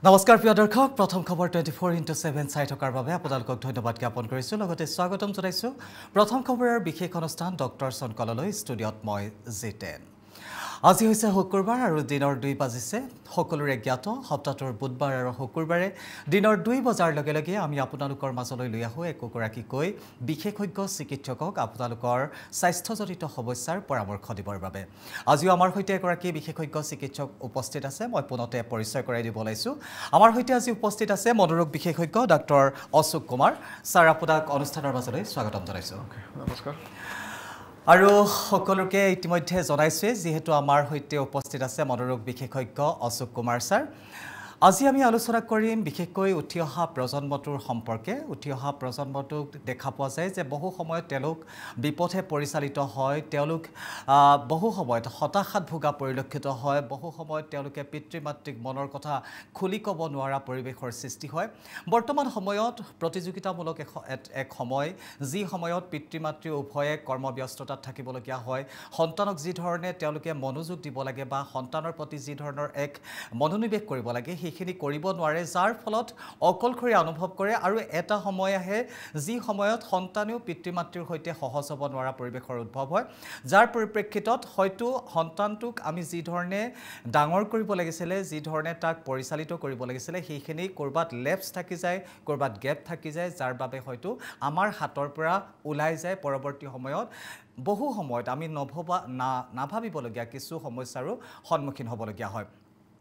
নমস্কাৰ প্ৰিয় দৰ্শক প্ৰথম খবৰ 24x7 চাই থকাৰ বাবে আপোনালোকক ধন্যবাদ জ্ঞাপন কৰিছোঁ লগতে স্বাগতম জনাইছোঁ প্ৰথম খবৰৰ বিশেষ অনুষ্ঠান ডক্টৰ চনকললৈ ষ্টুডিঅ'ত মই জিতেন আজি হৈছে শুক্ৰবাৰ আৰু দিনৰ 2 বাজিছে সকলোৰে জ্ঞাত সপ্তাহটোৰ বুধবাৰ আৰু শুক্ৰবাৰে দিনৰ 2 বজাৰ লগে লগে আমি আপোনালোকৰ মাজলৈ লৈ আহোঁ একোগৰাকীকৈ বিশেষজ্ঞ চিকিৎসকক আপোনালোকৰ স্বাস্থ্যজনিত সমস্যাৰ পৰামৰ্শ দিবৰ বাবে আজিও আমাৰ সৈতে এগৰাকী বিশেষজ্ঞ চিকিৎসক উপস্থিত আছে মই পুনতে পৰিচয় কৰাই দিব লাইছোঁ আমাৰ সৈতে আজি উপস্থিত আছে মনোৰোগ বিশেষজ্ঞ ডক্টৰ অশোক কুমাৰ ছাৰ আপোনাক অনুষ্ঠানৰ মাজলৈ স্বাগতম জনাইছোঁ নমস্কাৰ আৰু সকলোকে ইতিমধ্যে জনাইছে যেহেতু আমাৰ সৈতে উপস্থিত আছে মনোৰোগ বিশেষজ্ঞ অশোক কুমাৰ ছাৰ আজি আমি আলোচনা কৰিম বিশেষকৈ উঠি অহা প্ৰজন্মটোৰ সম্পৰ্কে উঠি অহা প্ৰজন্মটোক দেখা পোৱা যায় যে বহু সময়ত তেওঁলোক বিপথে পৰিচালিত হয় তেওঁলোক বহু সময়ত হতাশাত ভোগা পৰিলক্ষিত হয় বহু সময়ত তেওঁলোকে পিতৃ মাতৃক মনৰ কথা খুলি ক'ব নোৱাৰা পৰিৱেশৰ সৃষ্টি হয় বৰ্তমান সময়ত প্ৰতিযোগিতামূলক এক সময় যি সময়ত পিতৃ মাতৃ উভয়ে কৰ্মব্যস্ততাত থাকিবলগীয়া হয় সন্তানক যি ধৰণে তেওঁলোকে মনোযোগ দিব লাগে বা সন্তানৰ প্ৰতি যি ধৰণৰ এক মনোনিৱেশ কৰিব লাগে সেইখিনি কৰিব নোৱাৰে যাৰ ফলত অকলশৰীয়া অনুভৱ কৰে আৰু এটা সময় আহে যি সময়ত সন্তানেও পিতৃ মাতৃৰ সৈতে সহজ হ'ব নোৱাৰা পৰিৱেশৰ উদ্ভৱ হয় যাৰ পৰিপ্ৰেক্ষিতত হয়তো সন্তানটোক আমি যি ধৰণে ডাঙৰ কৰিব লাগিছিলে যি ধৰণে তাক পৰিচালিত কৰিব লাগিছিলে সেইখিনি কৰবাত লেপছ থাকি যায় কৰবাত গেপ থাকি যায় যাৰ বাবে হয়তো আমাৰ হাতৰ পৰা ওলাই যায় পৰৱৰ্তী সময়ত বহু সময়ত আমি নাভাবিবলগীয়া কিছু সমস্যাৰো সন্মুখীন হ'বলগীয়া হয়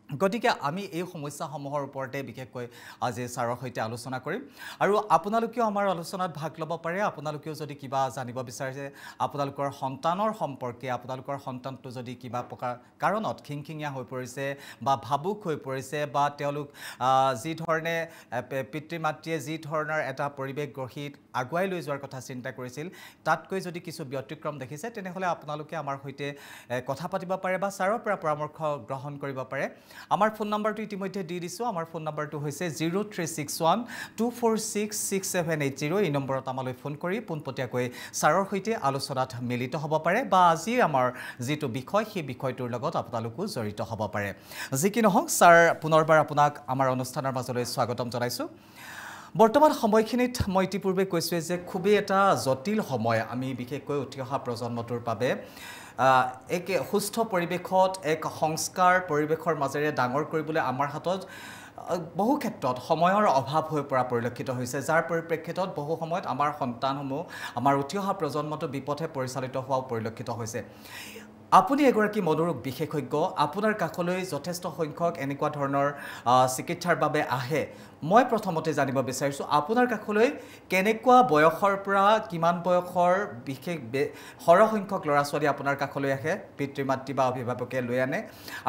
গতিকে আমি এই সমস্যাসমূহৰ ওপৰতে বিশেষকৈ আজি ছাৰৰ সৈতে আলোচনা কৰিম আৰু আপোনালোকেও আমাৰ আলোচনাত ভাগ ল'ব পাৰে আপোনালোকেও যদি কিবা জানিব বিচাৰে আপোনালোকৰ সন্তানৰ সম্পৰ্কে আপোনালোকৰ সন্তানটো যদি কিবা প্ৰকাৰ কাৰণত খিংখিঙীয়া হৈ পৰিছে বা ভাবুক হৈ পৰিছে বা তেওঁলোক যি ধৰণে পিতৃ মাতৃয়ে যি ধৰণৰ এটা পৰিৱেশ গঢ়ি আগুৱাই লৈ যোৱাৰ কথা চিন্তা কৰিছিল তাতকৈ যদি কিছু ব্যতিক্ৰম দেখিছে তেনেহ'লে আপোনালোকে আমাৰ সৈতে কথা পাতিব পাৰে বা ছাৰৰ পৰা পৰামৰ্শ গ্ৰহণ কৰিব পাৰে আমাৰ ফোন নম্বৰটো ইতিমধ্যে দি দিছোঁ আমাৰ ফোন নম্বৰটো হৈছে 0361246670 এই নম্বৰত আমালৈ ফোন কৰি পোনপটীয়াকৈ ছাৰৰ সৈতে আলোচনাত মিলিত হ'ব পাৰে বা আজি আমাৰ যিটো বিষয় সেই বিষয়টোৰ লগত আপোনালোকো জড়িত হ'ব পাৰে যি কি নহওক ছাৰ পুনৰবাৰ আপোনাক আমাৰ অনুষ্ঠানৰ মাজলৈ স্বাগতম জনাইছোঁ বৰ্তমান সময়খিনিত মই ইতিপূৰ্বে কৈছোঁ যে খুবেই এটা জটিল সময় আমি বিশেষকৈ উঠি অহা প্ৰজন্মটোৰ বাবে এক সুস্থ পৰিৱেশত এক সংস্কাৰ পৰিৱেশৰ মাজেৰে ডাঙৰ কৰিবলৈ আমাৰ হাতত বহু ক্ষেত্ৰত সময়ৰ অভাৱ হৈ পৰা পৰিলক্ষিত হৈছে যাৰ পৰিপ্ৰেক্ষিতত বহু সময়ত আমাৰ সন্তানসমূহ আমাৰ উঠি অহা প্ৰজন্মটো বিপথে পৰিচালিত হোৱাও পৰিলক্ষিত হৈছে আপুনি এগৰাকী মনোৰোগ বিশেষজ্ঞ আপোনাৰ কাষলৈ যথেষ্ট সংখ্যক এনেকুৱা ধৰণৰ চিকিৎসাৰ বাবে আহে মই প্ৰথমতে জানিব বিচাৰিছোঁ আপোনাৰ কাষলৈ কেনেকুৱা বয়সৰ পৰা কিমান বয়সৰ বিশেষ সৰহ সংখ্যক ল'ৰা ছোৱালী আপোনাৰ কাষলৈ আহে পিতৃ মাতৃ বা অভিভাৱকে লৈ আনে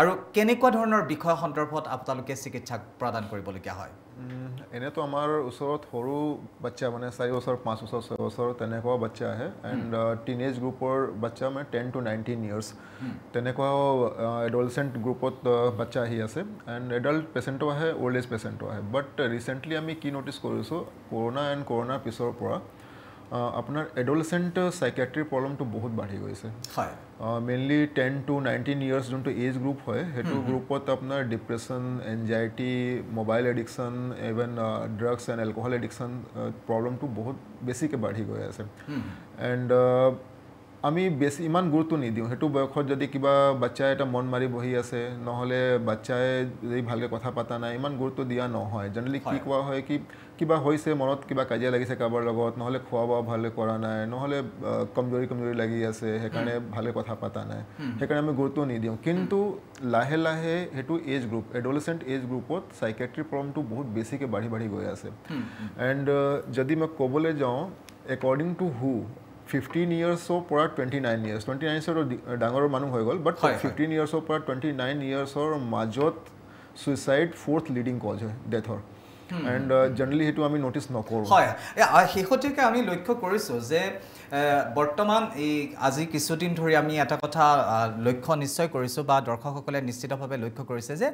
আৰু কেনেকুৱা ধৰণৰ বিষয় সন্দৰ্ভত আপোনালোকে চিকিৎসা প্ৰদান কৰিবলগীয়া হয় এনেতো আমাৰ ওচৰত সৰু বাচ্চা মানে 4 বছৰ 5 বছৰ 6 বছৰ তেনেকুৱা বাচ্চা আহে এণ্ড টিনেজ গ্ৰুপৰ বাচ্চা মানে 10 to 19 ইয়াৰ্ছ তেনেকুৱা এডলচেণ্ট গ্ৰুপত বাচ্চা আহি আছে এণ্ড এডাল্ট পেচেণ্টো আহে অল্ড এজ পেচেণ্টো আহে বাট ৰিচেণ্টলি আমি কি ন'টিছ কৰিছোঁ কৰোণাৰ পিছৰ পৰা আপোনাৰ এডলচেণ্ট চাইকেট্ৰিৰ প্ৰব্লেমটো বহুত বাঢ়ি গৈছে হয় মেইনলি 10 to 19 ইয়াৰ্ছ যোনটো এজ গ্ৰুপ হয় সেইটো গ্ৰুপত আপোনাৰ depression anxiety mobile addiction even drugs and alcohol addiction প্ৰব্লেমটো বহুত বেছিকৈ বাঢ়ি গৈ আছে এণ্ড আমি বেছি ইমান গুৰুত্ব নিদিওঁ সেইটো বয়সত যদি কিবা বাচ্চাই এটা মন মাৰি বহি আছে নহ'লে বাচ্চাই যদি ভালকৈ কথা পতা নাই ইমান গুৰুত্ব দিয়া নহয় জেনেৰেলি কি কোৱা হয় কি কিবা হৈছে মনত কিবা কাজিয়া লাগিছে কাৰোবাৰ লগত নহ'লে খোৱা বোৱা ভালকৈ কৰা নাই নহ'লে কমজোৰি লাগি আছে সেইকাৰণে ভালকৈ কথা পতা নাই সেইকাৰণে আমি গুৰুত্ব নিদিওঁ কিন্তু লাহে লাহে সেইটো এজ গ্ৰুপ এডলচেণ্ট এজ গ্ৰুপত চাইকেট্ৰিৰ প্ৰব্লেমটো বহুত বেছিকৈ বাঢ়ি গৈ আছে এণ্ড যদি মই ক'বলৈ যাওঁ একৰ্ডিং টু হু 15 ইয়াৰ্ছৰ পৰা 29 ইয়াৰ্ছ 29 ইয়াৰ্ছৰ ডাঙৰ মানুহ হৈ গ'ল বাট 15 ইয়াৰ্ছৰ পৰা 29 ইয়াৰ্ছৰ মাজত ছুইচাইড 4th লিডিং কজ হয় ডেথৰ এণ্ড জেনেৰেলি সেইটো আমি নটিচ নকৰোঁ হয় শেহতীয়াকৈ আমি লক্ষ্য কৰিছোঁ যে বৰ্তমান এই আজি কিছুদিন ধৰি আমি এটা কথা লক্ষ্য নিশ্চয় কৰিছোঁ বা দৰ্শকসকলে নিশ্চিতভাৱে লক্ষ্য কৰিছে যে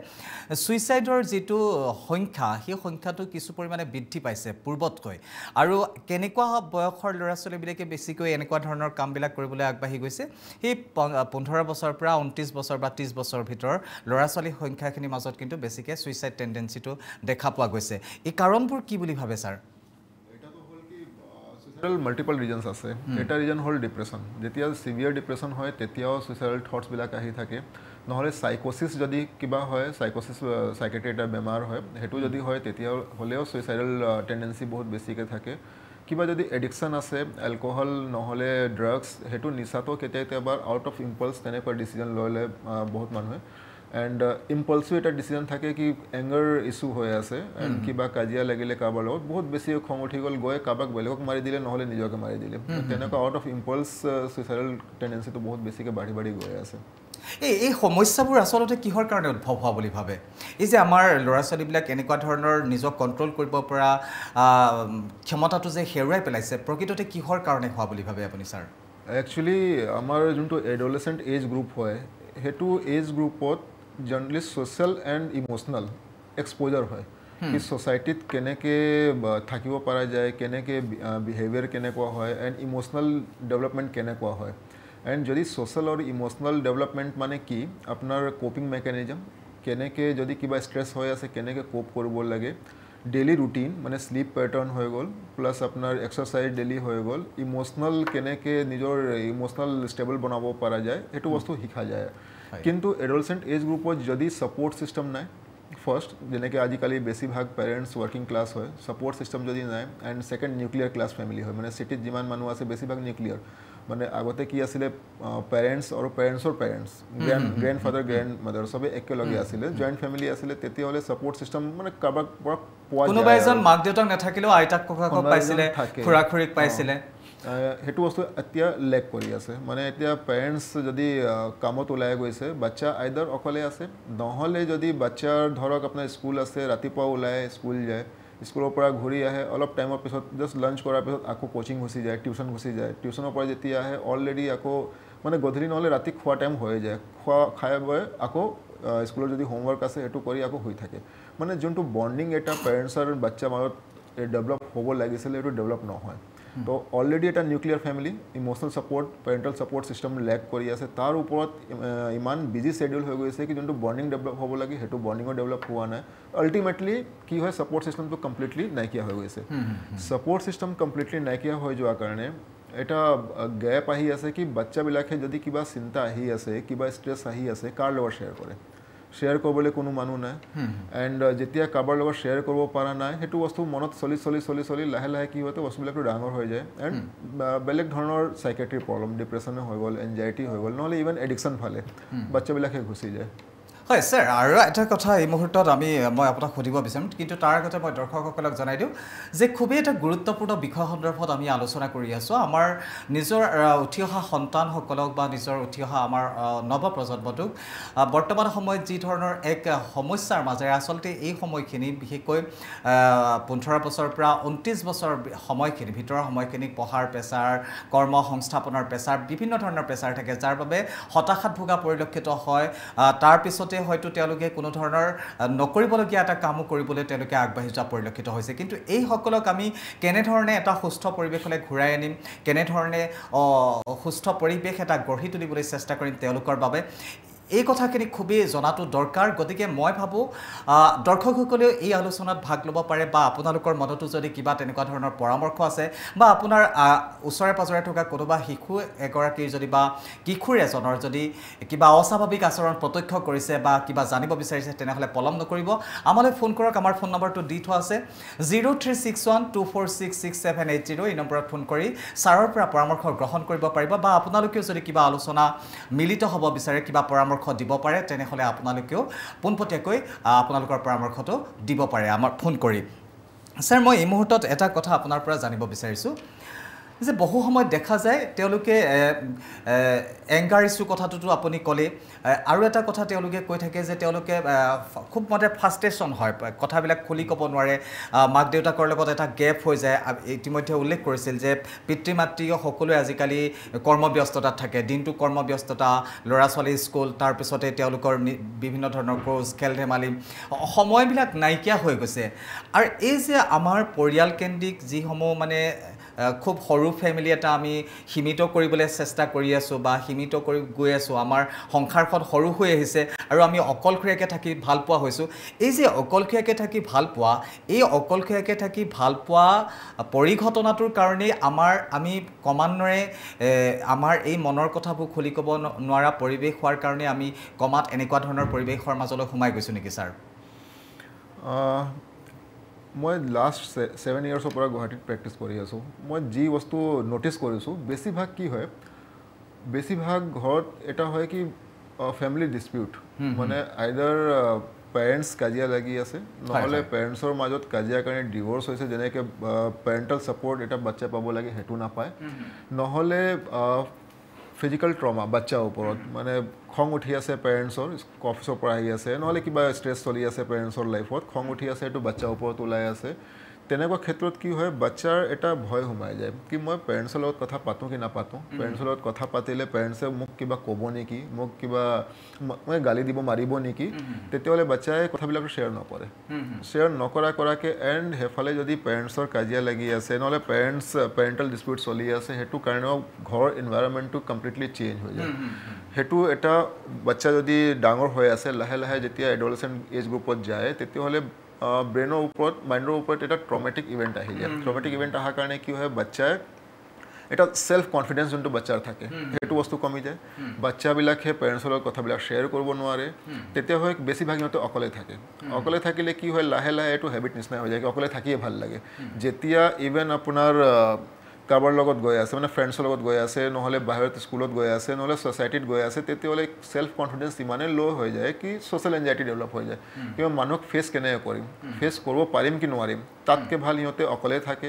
ছুইচাইডৰ যিটো সংখ্যা সেই সংখ্যাটো কিছু পৰিমাণে বৃদ্ধি পাইছে পূৰ্বতকৈ আৰু কেনেকুৱা বয়সৰ ল'ৰা ছোৱালীবিলাকে বেছিকৈ এনেকুৱা ধৰণৰ কামবিলাক কৰিবলৈ আগবাঢ়ি গৈছে সেই 15 বছৰৰ পৰা 29 বছৰ বা 30 বছৰৰ ভিতৰৰ ল'ৰা ছোৱালীৰ সংখ্যাখিনিৰ মাজত কিন্তু বেছিকৈ ছুইচাইড টেণ্ডেঞ্চিটো দেখা পোৱা গৈছে এই কাৰণবোৰ কি বুলি ভাবে ছাৰ মাল্টিপল ৰিজনছ আছে এটা ৰিজন হ'ল ডিপ্ৰেশ্যন যেতিয়া চিভিয়াৰ ডিপ্ৰেশ্যন হয় তেতিয়াও ছুইচাইডেল থটছবিলাক আহি থাকে নহ'লে চাইক'চিছ যদি কিবা হয় চাইক'চিছ চাইকেট্ৰি এটা বেমাৰ হয় সেইটো যদি হয় তেতিয়া হ'লেও ছুইচাইডেল টেণ্ডেঞ্চি বহুত বেছিকৈ থাকে কিবা যদি এডিকশ্যন আছে এলকহল নহ'লে ড্ৰাগছ সেইটো নিচাটো কেতিয়াবা আউট অফ ইম্পালছ তেনেকুৱা ডিচিজন লৈ লয় বহুত মানুহে এণ্ড ইম্পালছো এটা ডিচিজন থাকে কি এংগাৰ ইছ্যু হৈ আছে এণ্ড কিবা কাজিয়া লাগিলে কাৰোবাৰ লগত বহুত বেছি খং উঠি গ'ল গৈ কাৰোবাক বেলেগক মাৰি দিলে নহ'লে নিজকে মাৰি দিলে তেনেকুৱা আউট অফ ইম্পালছ ছুইচাইডেল টেণ্ডেঞ্চিটো বহুত বেছিকৈ বাঢ়ি বাঢ়ি গৈ আছে এই সমস্যাবোৰ আচলতে কিহৰ কাৰণে উদ্ভৱ হোৱা বুলি ভাবে এই যে আমাৰ ল'ৰা ছোৱালীবিলাক এনেকুৱা ধৰণৰ নিজক কণ্ট্ৰল কৰিব পৰা ক্ষমতাটো যে হেৰুৱাই পেলাইছে প্ৰকৃততে কিহৰ কাৰণে হোৱা বুলি ভাবে আপুনি ছাৰ একচুৱেলি আমাৰ যোনটো এডলেচেণ্ট এজ গ্ৰুপ হয় সেইটো এজ গ্ৰুপত generally social and emotional exposure হয় কি ছ'চাইটিত কেনেকৈ থাকিব পৰা যায় কেনেকৈ বিহেভিয়াৰ কেনেকুৱা হয় এণ্ড ইম'চনেল ডেভেলপমেণ্ট কেনেকুৱা হয় এণ্ড যদি ছ'চিয়েল আৰু ইম'চনেল ডেভেলপমেণ্ট মানে কি আপোনাৰ কোপিং মেকানিজম কেনেকৈ যদি কিবা ষ্ট্ৰেছ হৈ আছে কেনেকৈ কোপ কৰিব লাগে ডেইলি ৰুটিন মানে শ্লিপ পেটাৰ্ণ হৈ গ'ল প্লাছ আপোনাৰ এক্সাৰচাইজ ডেইলি হৈ গ'ল ইম'চনেল কেনেকৈ নিজৰ ইম'চনেল ষ্টেবল বনাব পৰা যায় সেইটো বস্তু শিকা যায় কিন্তু এডলচেণ্ট এজ গ্ৰুপত যদি ছাপৰ্ট ছিষ্টেম নাই ফাৰ্ষ্ট যেনেকৈ আজিকালি বেছিভাগ পেৰেণ্টছ ৱৰ্কিং ক্লাছ হয় ছাপৰ্ট ছিষ্টেম যদি নাই and second nuclear class family হয় মানে চিটিত যিমান মানুহ আছে বেছিভাগ নিউক্লিয়াৰ মানে আগতে কি আছিলে পেৰেণ্টছ আৰু পেৰেণ্টছৰ parents grandfather grandmother চবেই একেলগে আছিলে জইণ্ট ফেমিলি আছিলে তেতিয়াহ'লে ছাপৰ্ট ছিষ্টেম মানে কাৰোবাক পৰা পোৱা যায় কোনোবা এজন মাক দেউতাক নাথাকিলেও আইতাক ককাকক পাইছিলে খুৰা খুৰীক পাইছিলে সেইটো বস্তু এতিয়া লেক কৰি আছে মানে এতিয়া পেৰেণ্টছ যদি কামত ওলাই গৈছে বাচ্চা আইদাৰ অকলে আছে নহ'লে যদি বাচ্চাৰ ধৰক আপোনাৰ স্কুল আছে ৰাতিপুৱা ওলাই স্কুল যায় স্কুলৰ পৰা ঘূৰি আহে অলপ টাইমৰ পিছত জাষ্ট লাঞ্চ কৰাৰ পিছত আকৌ কোচিং গুচি যায় টিউশ্যন গুচি যায় টিউশ্যনৰ পৰা যেতিয়া আহে অলৰেডি আকৌ মানে গধূলি নহ'লে ৰাতি খোৱা টাইম হৈ যায় খাই বৈ আকৌ স্কুলৰ যদি হোমৱৰ্ক আছে সেইটো কৰি আকৌ শুই থাকে মানে যোনটো বণ্ডিং এটা পেৰেণ্টছ আৰু বাচ্চাৰ মাজত ডেভেলপ হ'ব লাগিছিলে সেইটো ডেভেলপ নহয় তো অলৰেডি এটা nuclear family emotional support parental support system lack কৰি আছে তাৰ ওপৰত ইমান বিজি শ্বেডিউল হৈ গৈছে কি যোনটো বণ্ডিং ডেভেলপ হ'ব লাগে সেইটো বণ্ডিঙো ডেভেলপ হোৱা নাই আল্টিমেটলি কি হয় ছাপৰ্ট ছিষ্টেমটো কমপ্লিটলি নাইকিয়া হৈ গৈছে ছাপৰ্ট ছিষ্টেম কমপ্লিটলি নাইকিয়া হৈ যোৱাৰ কাৰণে এটা গেপ আহি আছে কি বাচ্চাবিলাকে যদি কিবা চিন্তা আহি আছে কিবা ষ্ট্ৰেছ আহি আছে কাৰ লগত শ্বেয়াৰ কৰে শ্বেয়াৰ কৰিবলৈ কোনো মানুহ নাই এণ্ড যেতিয়া কাৰোবাৰ লগত শ্বেয়াৰ কৰিব পৰা নাই সেইটো বস্তু মনত চলি লাহে লাহে কি হয় বস্তুবিলাকটো ডাঙৰ হৈ যায় এণ্ড বেলেগ ধৰণৰ চাইকেট্ৰি প্ৰব্লেম ডিপ্ৰেশ্যনে হৈ গ'ল এনজাইটি হৈ গ'ল নহ'লে ইভেন এডিকশ্যন ফালে বাচ্চাবিলাকে গুচি যায় হয় স্যাৰ আৰু এটা কথা এই মুহূৰ্তত মই আপোনাক সুধিব বিচাৰিম কিন্তু তাৰ আগতে মই দৰ্শকসকলক জনাই দিওঁ যে খুবেই এটা গুৰুত্বপূৰ্ণ বিষয় সন্দৰ্ভত আমি আলোচনা কৰি আছোঁ আমাৰ নিজৰ উঠি অহা সন্তানসকলক বা নিজৰ উঠি অহা আমাৰ নৱপ্ৰজন্মটোক বৰ্তমান সময়ত যি ধৰণৰ এক সমস্যাৰ মাজেৰে আচলতে এই সময়খিনি বিশেষকৈ 15 বছৰৰ পৰা 29 বছৰ সময়খিনি ভিতৰৰ সময়খিনি পঢ়াৰ প্ৰেছাৰ কৰ্ম সংস্থাপনৰ প্ৰেছাৰ বিভিন্ন ধৰণৰ প্ৰেছাৰ থাকে যাৰ বাবে হতাশাত ভোগা পৰিলক্ষিত হয় তাৰ পিছতে হয়তো তেওঁলোকে কোনো ধৰণৰ নকৰিবলগীয়া এটা কামো কৰিবলৈ তেওঁলোকে আগবাঢ়ি যোৱা পৰিলক্ষিত হৈছে কিন্তু এই সকলক আমি কেনেধৰণে এটা সুস্থ পৰিৱেশলৈ ঘূৰাই আনিম কেনেধৰণে সুস্থ পৰিৱেশ এটা গঢ়ি তুলিবলৈ চেষ্টা কৰিম তেওঁলোকৰ বাবে এই কথাখিনি খুবেই জনাটো দৰকাৰ গতিকে মই ভাবোঁ দৰ্শকসকলেও এই আলোচনাত ভাগ ল'ব পাৰে বা আপোনালোকৰ মনতো যদি কিবা তেনেকুৱা ধৰণৰ পৰামৰ্শ আছে বা আপোনাৰ ওচৰে পাজৰে থকা কোনোবা শিশু এগৰাকীৰ যদি বা কিশোৰ এজনৰ যদি কিবা অস্বাভাৱিক আচৰণ প্ৰত্যক্ষ কৰিছে বা কিবা জানিব বিচাৰিছে তেনেহ'লে পলম নকৰিব আমালৈ ফোন কৰক আমাৰ ফোন নম্বৰটো দি থোৱা আছে 0361246670 এই নম্বৰত ফোন কৰি ছাৰৰ পৰা পৰামৰ্শ গ্ৰহণ কৰিব পাৰিব বা আপোনালোকেও যদি কিবা আলোচনা মিলিত হ'ব বিচাৰে কিবা পৰামৰ্শ দিব পাৰে তেনেহ'লে আপোনালোকেও পোনপটীয়াকৈ আপোনালোকৰ পৰামৰ্শটো দিব পাৰে আমাৰ ফোন কৰি স্যাৰ মই এই মুহূৰ্তত এটা কথা আপোনাৰ পৰা জানিব বিচাৰিছোঁ যে বহু সময়ত দেখা যায় তেওঁলোকে এংগাৰ ইছ্যু কথাটোতো আপুনি ক'লে আৰু এটা কথা তেওঁলোকে কৈ থাকে যে তেওঁলোকে খুব মানে ফ্ৰাষ্ট্ৰেশ্যন হয় কথাবিলাক খুলি ক'ব নোৱাৰে মাক দেউতাকৰ লগত এটা গেপ হৈ যায় ইতিমধ্যে উল্লেখ কৰিছিল যে পিতৃ মাতৃ সকলোৱে আজিকালি কৰ্মব্যস্ততাত থাকে দিনটো কৰ্মব্যস্ততা ল'ৰা ছোৱালী স্কুল তাৰপিছতে তেওঁলোকৰ বিভিন্ন ধৰণৰ কোৰ্চ খেল ধেমালি সময়বিলাক নাইকিয়া হৈ গৈছে আৰু এই যে আমাৰ পৰিয়ালকেন্দ্ৰিক যিসমূহ মানে খুব সৰু ফেমিলি এটা আমি সীমিত কৰিবলৈ চেষ্টা কৰি আছোঁ বা সীমিত কৰি গৈ আছোঁ আমাৰ সংসাৰখন সৰু হৈ আহিছে আৰু আমি অকলশৰীয়াকৈ থাকি ভাল পোৱা হৈছোঁ এই যে অকলশৰীয়াকৈ থাকি ভাল পোৱা এই অকলশৰীয়াকৈ থাকি ভাল পোৱা পৰিঘটনাটোৰ কাৰণেই আমি ক্ৰমান্বয়ে আমাৰ এই মনৰ কথাবোৰ খুলি ক'ব নোৱাৰা পৰিৱেশ হোৱাৰ কাৰণে আমি কমাত এনেকুৱা ধৰণৰ পৰিৱেশৰ মাজলৈ সোমাই গৈছোঁ নেকি ছাৰ মই লাষ্ট 7 ইয়াৰ্ছৰ পৰা গুৱাহাটীত প্ৰেক্টিছ কৰি আছোঁ মই যি বস্তু ন'টিছ কৰিছোঁ বেছিভাগ কি হয় বেছিভাগ ঘৰত এটা হয় কি ফেমিলি ডিছপিউট মানে আইদাৰ পেৰেণ্টছ কাজিয়া লাগি আছে নহ'লে পেৰেণ্টছৰ মাজত কাজিয়াৰ কাৰণে ডিভ'ৰ্চ হৈছে যেনেকৈ পেৰেণ্টেল ছাপৰ্ট এটা বাচ্চা পাব লাগে সেইটো নাপায় নহ'লে ফিজিকেল ট্ৰমা বাচ্চাৰ ওপৰত মানে খং উঠি আছে পেৰেণ্টছৰ অফিচৰ পৰা আহি আছে নহ'লে কিবা ষ্ট্ৰেছ চলি আছে পেৰেণ্টছৰ লাইফত খং উঠি আছে এইটো বাচ্চাৰ ওপৰত ওলাই আছে তেনেকুৱা ক্ষেত্ৰত কি হয় বাচ্চাৰ এটা ভয় সোমাই যায় কি মই পেৰেণ্টছৰ লগত কথা পাতোঁ কি নাপাতোঁ পেৰেণ্টছৰ লগত কথা পাতিলে পেৰেণ্টছে মোক কিবা ক'ব নেকি মোক কিবা মই গালি দিব মাৰিব নেকি তেতিয়াহ'লে বাচ্চাই কথাবিলাক শ্বেয়াৰ নকৰাকৈ এণ্ড সেইফালে যদি পেৰেণ্টছৰ কাজিয়া লাগি আছে নহ'লে পেৰেণ্টেল ডিছপিউট চলি আছে সেইটো কাৰণেও ঘৰৰ এনভাইৰনমেণ্টটো কমপ্লিটলি চেঞ্জ হৈ যায় সেইটো এটা বাচ্চা যদি ডাঙৰ হৈ আছে লাহে লাহে যেতিয়া এডলচেণ্ট এজ গ্ৰুপত যায় তেতিয়াহ'লে ব্ৰেইনৰ ওপৰত মাইণ্ডৰ ওপৰত এটা ট্ৰমেটিক ইভেণ্ট আহি যায় ট্ৰমেটিক ইভেণ্ট অহাৰ কাৰণে কি হয় বাচ্চাই এটা সেল্ফ কনফিডেন্স যোনটো বাচ্চাৰ থাকে সেইটো বস্তু কমি যায় বাচ্চাবিলাকে পেৰেণ্টছৰ লগত কথাবিলাক শ্বেয়াৰ কৰিব নোৱাৰে তেতিয়া হয় বেছিভাগ সিহঁতে অকলে থাকিলে কি হয় লাহে লাহে এইটো হেবিট নিচিনা হৈ যায় অকলে থাকিয়ে ভাল লাগে যেতিয়া ইভেন আপোনাৰ কাৰোবাৰ লগত গৈ আছে মানে ফ্ৰেণ্ডছৰ লগত গৈ আছে নহ'লে বাহিৰত স্কুলত গৈ আছে নহ'লে ছ'চাইটিত গৈ আছে তেতিয়াহ'লে সেল্ফ কনফিডেন্স ইমানেই ল' হৈ যায় কি ছ'চিয়েল এনজাইটি ডেভেলপ হৈ যায় কিবা মানুহক ফেচ কেনেকৈ কৰিম ফেচ কৰিব পাৰিম কি নোৱাৰিম তাতকৈ ভাল সিহঁতে অকলে থাকে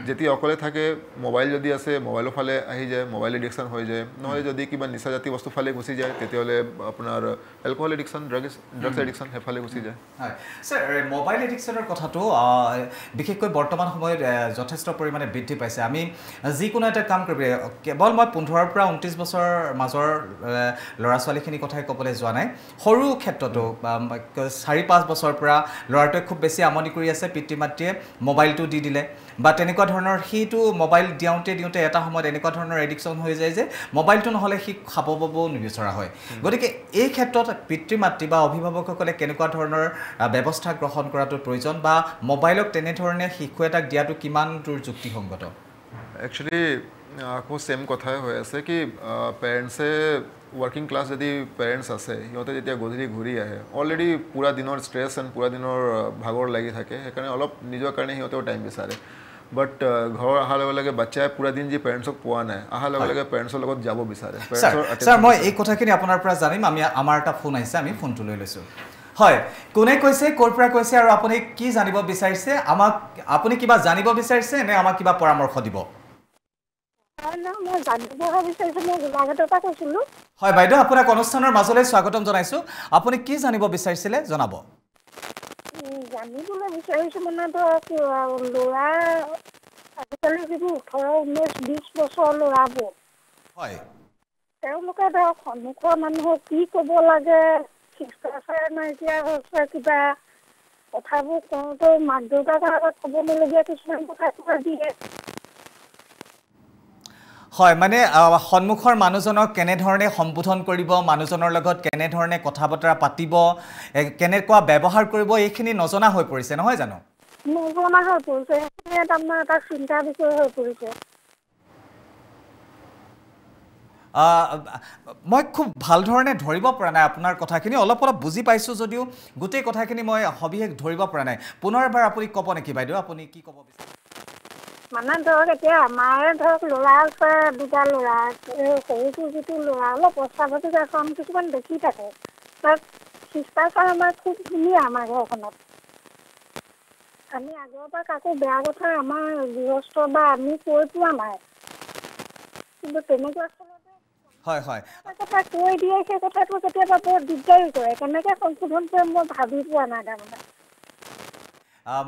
যেতিয়া অকলে থাকে মোবাইল যদি আছে মোবাইলৰ ফালে আহি যায় মোবাইল এডিকশ্যন হৈ যায় নহ'লে যদি কিবা নিচাজাতীয় বস্তু ফালে গুচি যায় তেতিয়াহ'লে আপোনাৰ এলকহল এডিকশ্যন ড্ৰাগছ এডিকশ্যন সেইফালে গুচি যায় হয় ছাৰ মোবাইল এডিকশ্যনৰ কথাটো বিশেষকৈ বৰ্তমান সময়ত যথেষ্ট পৰিমাণে বৃদ্ধি পাইছে আমি যিকোনো এটা কাম কৰিব কেৱল মই 15 পৰা 29 বছৰৰ মাজৰ ল'ৰা ছোৱালীখিনিৰ কথাই ক'বলৈ যোৱা নাই সৰু ক্ষেত্ৰতো 4-5 বছৰৰ পৰা ল'ৰাটোৱে খুব বেছি আমনি কৰি আছে পিতৃ মাতৃয়ে মোবাইলটো দি দিলে বা তেনেকুৱা ধৰণৰ সেইটো মোবাইল দিওঁতে এটা সময়ত এনেকুৱা ধৰণৰ এডিকশ্যন হৈ যায় যে মোবাইলটো নহ'লে সি খাব পাবও নিবিচৰা হয় গতিকে এই ক্ষেত্ৰত পিতৃ মাতৃ বা অভিভাৱকসকলে কেনেকুৱা ধৰণৰ ব্যৱস্থা গ্ৰহণ কৰাটো প্ৰয়োজন বা মোবাইলক তেনেধৰণে শিশু এটাক দিয়াটো কিমান দূৰ যুক্তিসংগত একচুৱেলি আকৌ ছেম কথাই হৈ আছে কি পেৰেণ্টছে ৱৰ্কিং ক্লাছ যদি পেৰেণ্টছ আছে সিহঁতে যেতিয়া গধূলি ঘূৰি আহে অলৰেডি পুৰা দিনৰ ষ্ট্ৰেছ এণ্ড পুৰা দিনৰ ভাগৰ লাগি থাকে সেইকাৰণে অলপ নিজৰ কাৰণে সিহঁতেও টাইম বিচাৰে বাট ঘৰ অহাৰ লগে লগে বাচ্চাই পুৰা দিন যি পেৰেণ্টছক পোৱা নাই অহাৰ লগে লগে পেৰেণ্টছৰ লগত যাব বিচাৰে ছাৰ মই এই কথাখিনি আপোনাৰ পৰা জানিম আমাৰ এটা ফোন আহিছে আমি ফোনটো লৈ লৈছোঁ হয় কোনে কৈছে ক'ৰ পৰা কৈছে আৰু আপুনি কি জানিব বিচাৰিছে আপুনি কিবা জানিব বিচাৰিছে নে আমাক কিবা পৰামৰ্শ দিব হয় বাইদেউ আপোনাক অনুষ্ঠানৰ মাজলৈ স্বাগতম জনাইছোঁ আপুনি কি জানিব বিচাৰিছিলে জনাব জানিবলৈ বিচাৰিছোঁ মানে ধৰক ল'ৰা আজিকালি যিবোৰ 18-19-20 বছৰ ল'ৰাবোৰ হয় তেওঁলোকে ধৰক সন্মুখৰ মানুহক কি ক'ব লাগে শিষ্টাচাৰ নাইকিয়া হৈছে কিবা কথাবোৰ কওঁতে মাক দেউতাকৰ আগত ক'ব নলগীয়া কিছুমান কথা দিয়ে হয় মানে সন্মুখৰ মানুহজনক কেনেধৰণে সম্বোধন কৰিব মানুহজনৰ লগত কেনেধৰণে কথা বতৰা পাতিব কেনেকুৱা ব্যৱহাৰ কৰিব এইখিনি নজনা হৈ পৰিছে নহয় জানো নজনা হৈ পৰিছে তাৰমানে এটা চিন্তাৰ বিষয় হৈ পৰিছে মই খুব ভাল ধৰণে ধৰিব পৰা নাই আপোনাৰ কথাখিনি অলপ বুজি পাইছোঁ যদিও গোটেই কথাখিনি মই সবিশেষ ধৰিব পৰা নাই পুনৰ এবাৰ আপুনি ক'ব নেকি বাইদেউ আপুনি কি ক'ব বিচাৰে মানে ধৰক এতিয়া আমাৰ ধৰক ল'ৰা আছে দুটা ল'ৰা সৰুটো যিটো ল'ৰা অলপ অস্বাভাৱিক আচৰণ কিছুমান দেখি থাকে তাত শিষ্টাচাৰ আমাৰ খুব ধুনীয়া আমাৰ ঘৰখনত আমি আগৰ পৰা কাকো বেয়া কথা আমাৰ গৃহস্থ বা আমি কৈ পোৱা নাই কিন্তু তেনেকুৱা হয় হয় কথা কৈ দিয়ে সেই কথাটো কেতিয়াবা বৰ দিগদাৰী কৰে কেনেকৈ সংশোধন কৰিম মই ভাবি পোৱা নাই তাৰমানে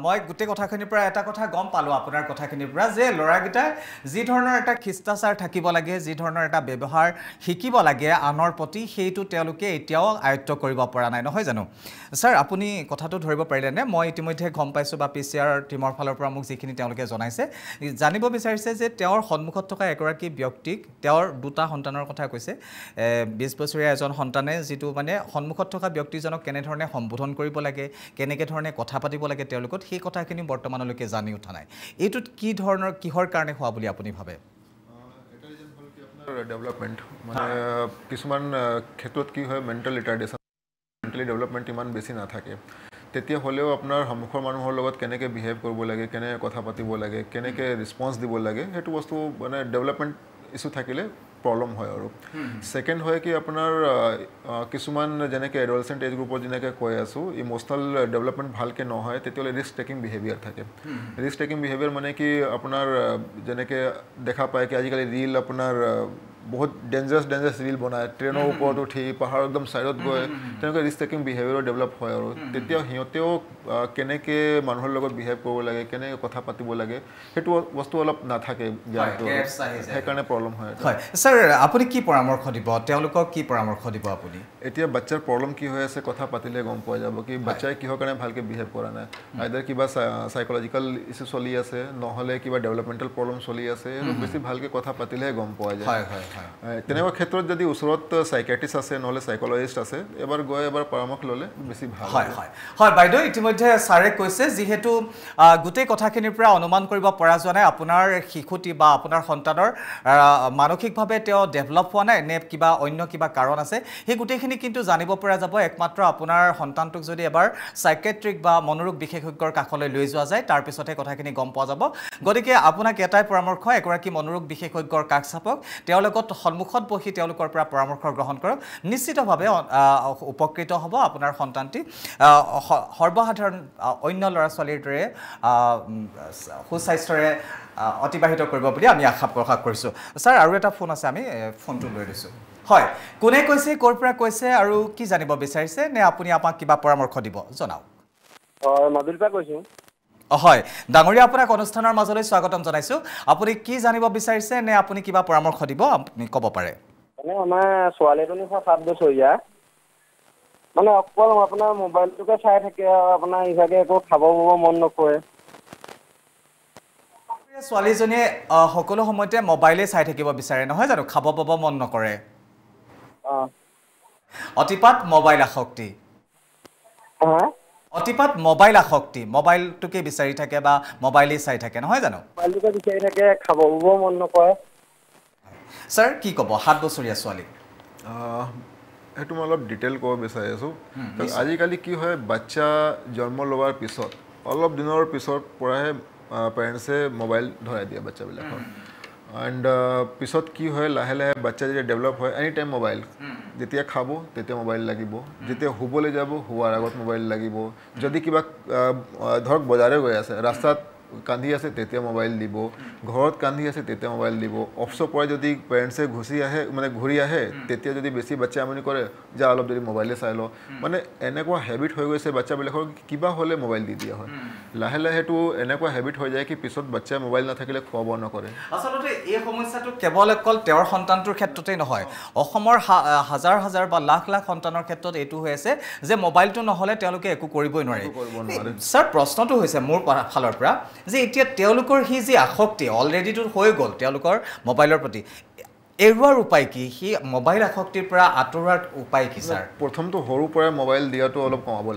মই গোটেই কথাখিনিৰ পৰা এটা কথা গম পালোঁ আপোনাৰ কথাখিনিৰ পৰা যে ল'ৰাকেইটাই যি ধৰণৰ এটা শিষ্টাচাৰ থাকিব লাগে যি ধৰণৰ এটা ব্যৱহাৰ শিকিব লাগে আনৰ প্ৰতি সেইটো তেওঁলোকে এতিয়াও আয়ত্ব কৰিব পৰা নাই নহয় জানো ছাৰ আপুনি কথাটো ধৰিব পাৰিলেনে মই ইতিমধ্যে গম পাইছোঁ বা PCR টীমৰ ফালৰ পৰা মোক যিখিনি তেওঁলোকে জনাইছে জানিব বিচাৰিছে যে তেওঁৰ সন্মুখত থকা এগৰাকী ব্যক্তিক তেওঁৰ দুটা সন্তানৰ কথা কৈছে 20 বছৰীয়া এজন সন্তানে যিটো মানে সন্মুখত থকা ব্যক্তিজনক কেনেধৰণে সম্বোধন কৰিব লাগে কেনেকৈ ধৰণে কথা পাতিব লাগে তেওঁলোকক সেই কথাখিনি বৰ্তমানলৈকে জানি উঠা নাই এইটোত কি ধৰণৰ কিহৰ কাৰণে হোৱা বুলি আপুনি ভাবে এটা ৰিজন হ'ল কি আপোনাৰ ডেভেলপমেণ্ট মানে কিছুমান ক্ষেত্ৰত কি হয় মেণ্টেল ৰিটাৰ্ডেশ্যন মেণ্টেলি ডেভেলপমেণ্ট ইমান বেছি নাথাকে তেতিয়া হ'লেও আপোনাৰ সন্মুখৰ মানুহৰ লগত কেনেকৈ বিহেভ কৰিব লাগে কেনেকৈ কথা পাতিব লাগে কেনেকৈ ৰেছপন্স দিব লাগে সেইটো বস্তু মানে ডেভেলপমেণ্ট ইছ্যু থাকিলে প্ৰব্লেম হয় আৰু সেকেন্ড হয় কি আপোনাৰ কিছুমান যেনেকৈ এডলচেণ্ট এজ গ্ৰুপত যেনেকৈ কৈ আছোঁ ইমোচনেল ডেভেলপমেণ্ট ভালকৈ নহয় তেতিয়াহ'লে ৰিস্ক টেকিং বিহেভিয়াৰ থাকে ৰিস্ক টেকিং বিহেভিয়াৰ মানে কি আপোনাৰ যেনেকৈ দেখা পায় কি আজিকালি ৰিল আপোনাৰ বহুত ডেঞ্জাৰাছ ৰিল বনায় ট্ৰেইনৰ ওপৰত উঠি পাহাৰৰ একদম ছাইডত গৈ তেনেকৈ ৰিস্ক টেকিং বিহেভিয়াৰো ডেভেলপ হয় আৰু তেতিয়া সিহঁতেও কেনেকৈ মানুহৰ লগত বিহেভ কৰিব লাগে কেনেকৈ কথা পাতিব লাগে সেইটো বস্তু অলপ নাথাকে জ্ঞানটো সেইকাৰণে প্ৰব্লেম হয় ছাৰ আপুনি কি পৰামৰ্শ দিব তেওঁলোকক কি পৰামৰ্শ দিব আপুনি এতিয়া বাচ্চাৰ প্ৰব্লেম কি হৈ আছে কথা পাতিলে গম পোৱা যাব কি বাচ্চাই কিহৰ কাৰণে ভালকৈ বিহেভ কৰা নাই আইদাৰ কিবা সাইকোলজিকেল ইছ্যু চলি আছে নহ'লে কিবা ডেভেলপমেণ্টেল প্ৰব্লেম চলি আছে বেছি ভালকৈ কথা পাতিলেহে গম পোৱা যায় তেনেকুৱা ক্ষেত্ৰত যদি ওচৰত সাইকিয়াট্ৰিষ্ট আছে নহ'লে সাইকোলজিষ্ট আছে এবাৰ গৈ এবাৰ পৰামৰ্শ ল'লে বেছি ভাল হয় বাইদেউ ইতিমধ্যে ছাৰে কৈছে যিহেতু গোটেই কথাখিনিৰ পৰা অনুমান কৰিব পৰা যোৱা নাই আপোনাৰ শিশুটি বা আপোনাৰ সন্তানৰ মানসিকভাৱে তেওঁ ডেভেলপ হোৱা নাই নে কিবা অন্য কিবা কাৰণ আছে সেই গোটেইখিনি কিন্তু জানিব পৰা যাব একমাত্ৰ আপোনাৰ সন্তানটোক যদি এবাৰ সাইকিয়াট্ৰিক বা মনোৰোগ বিশেষজ্ঞৰ কাষলৈ লৈ যোৱা যায় তাৰ পিছতহে কথাখিনি গম পোৱা যাব গতিকে আপোনাক এটাই পৰামৰ্শ এগৰাকী মনোৰোগ বিশেষজ্ঞৰ কাষ চাপক তেওঁৰ লগত সন্মুখত বহি তেওঁলোকৰ পৰা পৰামৰ্শ গ্ৰহণ কৰক নিশ্চিতভাৱে উপকৃত হ'ব আপোনাৰ সন্তানটি সৰ্বসাধাৰণ অন্য ল'ৰা ছোৱালীৰ দৰে সুস্বাস্থ্যৰে অতিবাহিত কৰিব বুলি আমি আশা প্ৰকাশ কৰিছোঁ ছাৰ আৰু এটা ফোন আছে আমি ফোনটো লৈ লৈছোঁ হয় কোনে কৈছে ক'ৰ পৰা কৈছে আৰু কি জানিব বিচাৰিছে নে আপুনি আমাক কিবা পৰামৰ্শ দিব জনাওক মাদুল পৰা কৈছোঁ হয় ডাঙৰীয়া আপোনাক অনুষ্ঠানৰ মাজলৈ স্বাগতম জনাইছোঁ আপুনি কি জানিব বিচাৰিছে নে আপুনি কিবা পৰামৰ্শ দিব আপুনি ক'ব পাৰে মানে আমাৰ ছোৱালীজনী 7 বছৰীয়া মানে অকল আপোনাৰ মোবাইলটোকে চাই থাকে আৰু আপোনাৰ ইভাগে একো খাব মন নকৰে ছোৱালীজনীয়ে সকলো সময়তে মোবাইলে চাই থাকিব বিচাৰে নহয় জানো খাব পাব মন নকৰে অতিপাত মোবাইল আসক্তি অতিপাত মোবাইল আসক্তি মোবাইলটোকে বিচাৰি থাকে বা মোবাইলে চাই থাকে নহয় জানো মোবাইলটোকে বিচাৰি থাকে খাব মন নকৰে ছাৰ কি ক'ব 7 বছৰীয়া ছোৱালী সেইটো মই অলপ ডিটেইল ক'ব বিচাৰি আছোঁ আজিকালি কি হয় বাচ্চা জন্ম লোৱাৰ পিছত অলপ দিনৰ পিছৰ পৰাহে পেৰেণ্টছে মোবাইল ধৰাই দিয়ে বাচ্চাবিলাকক এণ্ড পিছত কি হয় লাহে লাহে বাচ্চা যেতিয়া ডেভেলপ হয় এনি টাইম মোবাইল যেতিয়া খাব তেতিয়া মোবাইল লাগিব যেতিয়া শুবলৈ যাব শোৱাৰ আগত মোবাইল লাগিব যদি কিবা ধৰক বজাৰে গৈ আছে ৰাস্তাত কান্দি আছে তেতিয়া মোবাইল দিব ঘৰত কান্দি আছে তেতিয়া মোবাইল দিব অফিচৰ পৰা যদি পেৰেণ্টছে ঘূৰি আহে তেতিয়া যদি বেছি বাচ্চা আমনি কৰে যে অলপ যদি মোবাইলে চাই লওঁ মানে এনেকুৱা হেবিট হৈ গৈছে বাচ্চাবিলাকৰ কিবা হ'লে মোবাইল দি দিয়া হয় লাহে লাহে সেইটো এনেকুৱা হেবিট হৈ যায় কি পিছত বাচ্চাই মোবাইল নাথাকিলে খোৱা বোৱা নকৰে আচলতে এই সমস্যাটো কেৱল অকল তেওঁৰ সন্তানটোৰ ক্ষেত্ৰতেই নহয় অসমৰ হাজাৰ হাজাৰ বা লাখ লাখ সন্তানৰ ক্ষেত্ৰত এইটো হৈ আছে যে মোবাইলটো নহ'লে তেওঁলোকে একো কৰিবই নোৱাৰে ছাৰ প্ৰশ্নটো হৈছে মোৰ ফালৰ পৰা যে এতিয়া তেওঁলোকৰ সি যি আসক্তি অলৰেডিটো হৈ গ'ল তেওঁলোকৰ মোবাইলৰ প্ৰতি এৰুৱাৰ উপায় কি সি মোবাইল আসক্তিৰ পৰা আঁতৰোৱাৰ উপায় কি ছাৰ প্ৰথমটো সৰুৰ পৰাই মোবাইল দিয়াটো অলপ কমাব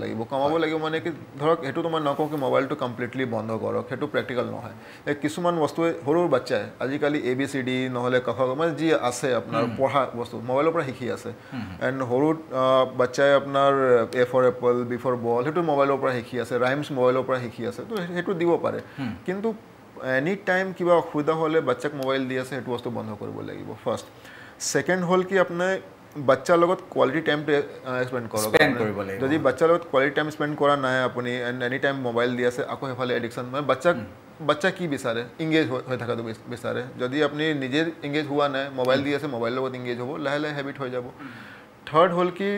লাগিব মানে কি ধৰক সেইটোতো মই নকওঁ কি মোবাইলটো কমপ্লিটলি বন্ধ কৰক সেইটো প্ৰেক্টিকেল নহয় কিছুমান বস্তুৱে সৰুৰ বাচ্চাই আজিকালি ABCD নহ'লে ক খ মানে যি আছে আপোনাৰ পঢ়া বস্তু মোবাইলৰ পৰা শিকি আছে এণ্ড সৰু বাচ্চাই আপোনাৰ A for apple B for ball সেইটো মোবাইলৰ পৰা শিকি আছে ৰাইমছ মোবাইলৰ পৰা শিকি আছে তো সেইটো দিব পাৰে কিন্তু এনি টাইম কিবা অসুবিধা হ'লে বাচ্চাক মোবাইল দি আছে সেইটো বস্তু বন্ধ কৰিব লাগিব ফাৰ্ষ্ট সেকেন্ড হ'ল কি আপোনাৰ বাচ্চাৰ লগত কোৱালিটি টাইম স্পেণ্ড কৰক যদি বাচ্চাৰ লগত কোৱালিটি টাইম স্পেণ্ড কৰা নাই আপুনি এনি টাইম মোবাইল দি আছে আকৌ সেইফালে এডিকশ্যন মানে বাচ্চা কি বিচাৰে ইংগেজ হৈ থকাটো বিচাৰে যদি আপুনি নিজে ইংগেজ হোৱা নাই মোবাইল দি আছে মোবাইলৰ লগত ইংগেজ হ'ব লাহে লাহে হেবিট হৈ যাব থাৰ্ড হ'ল কি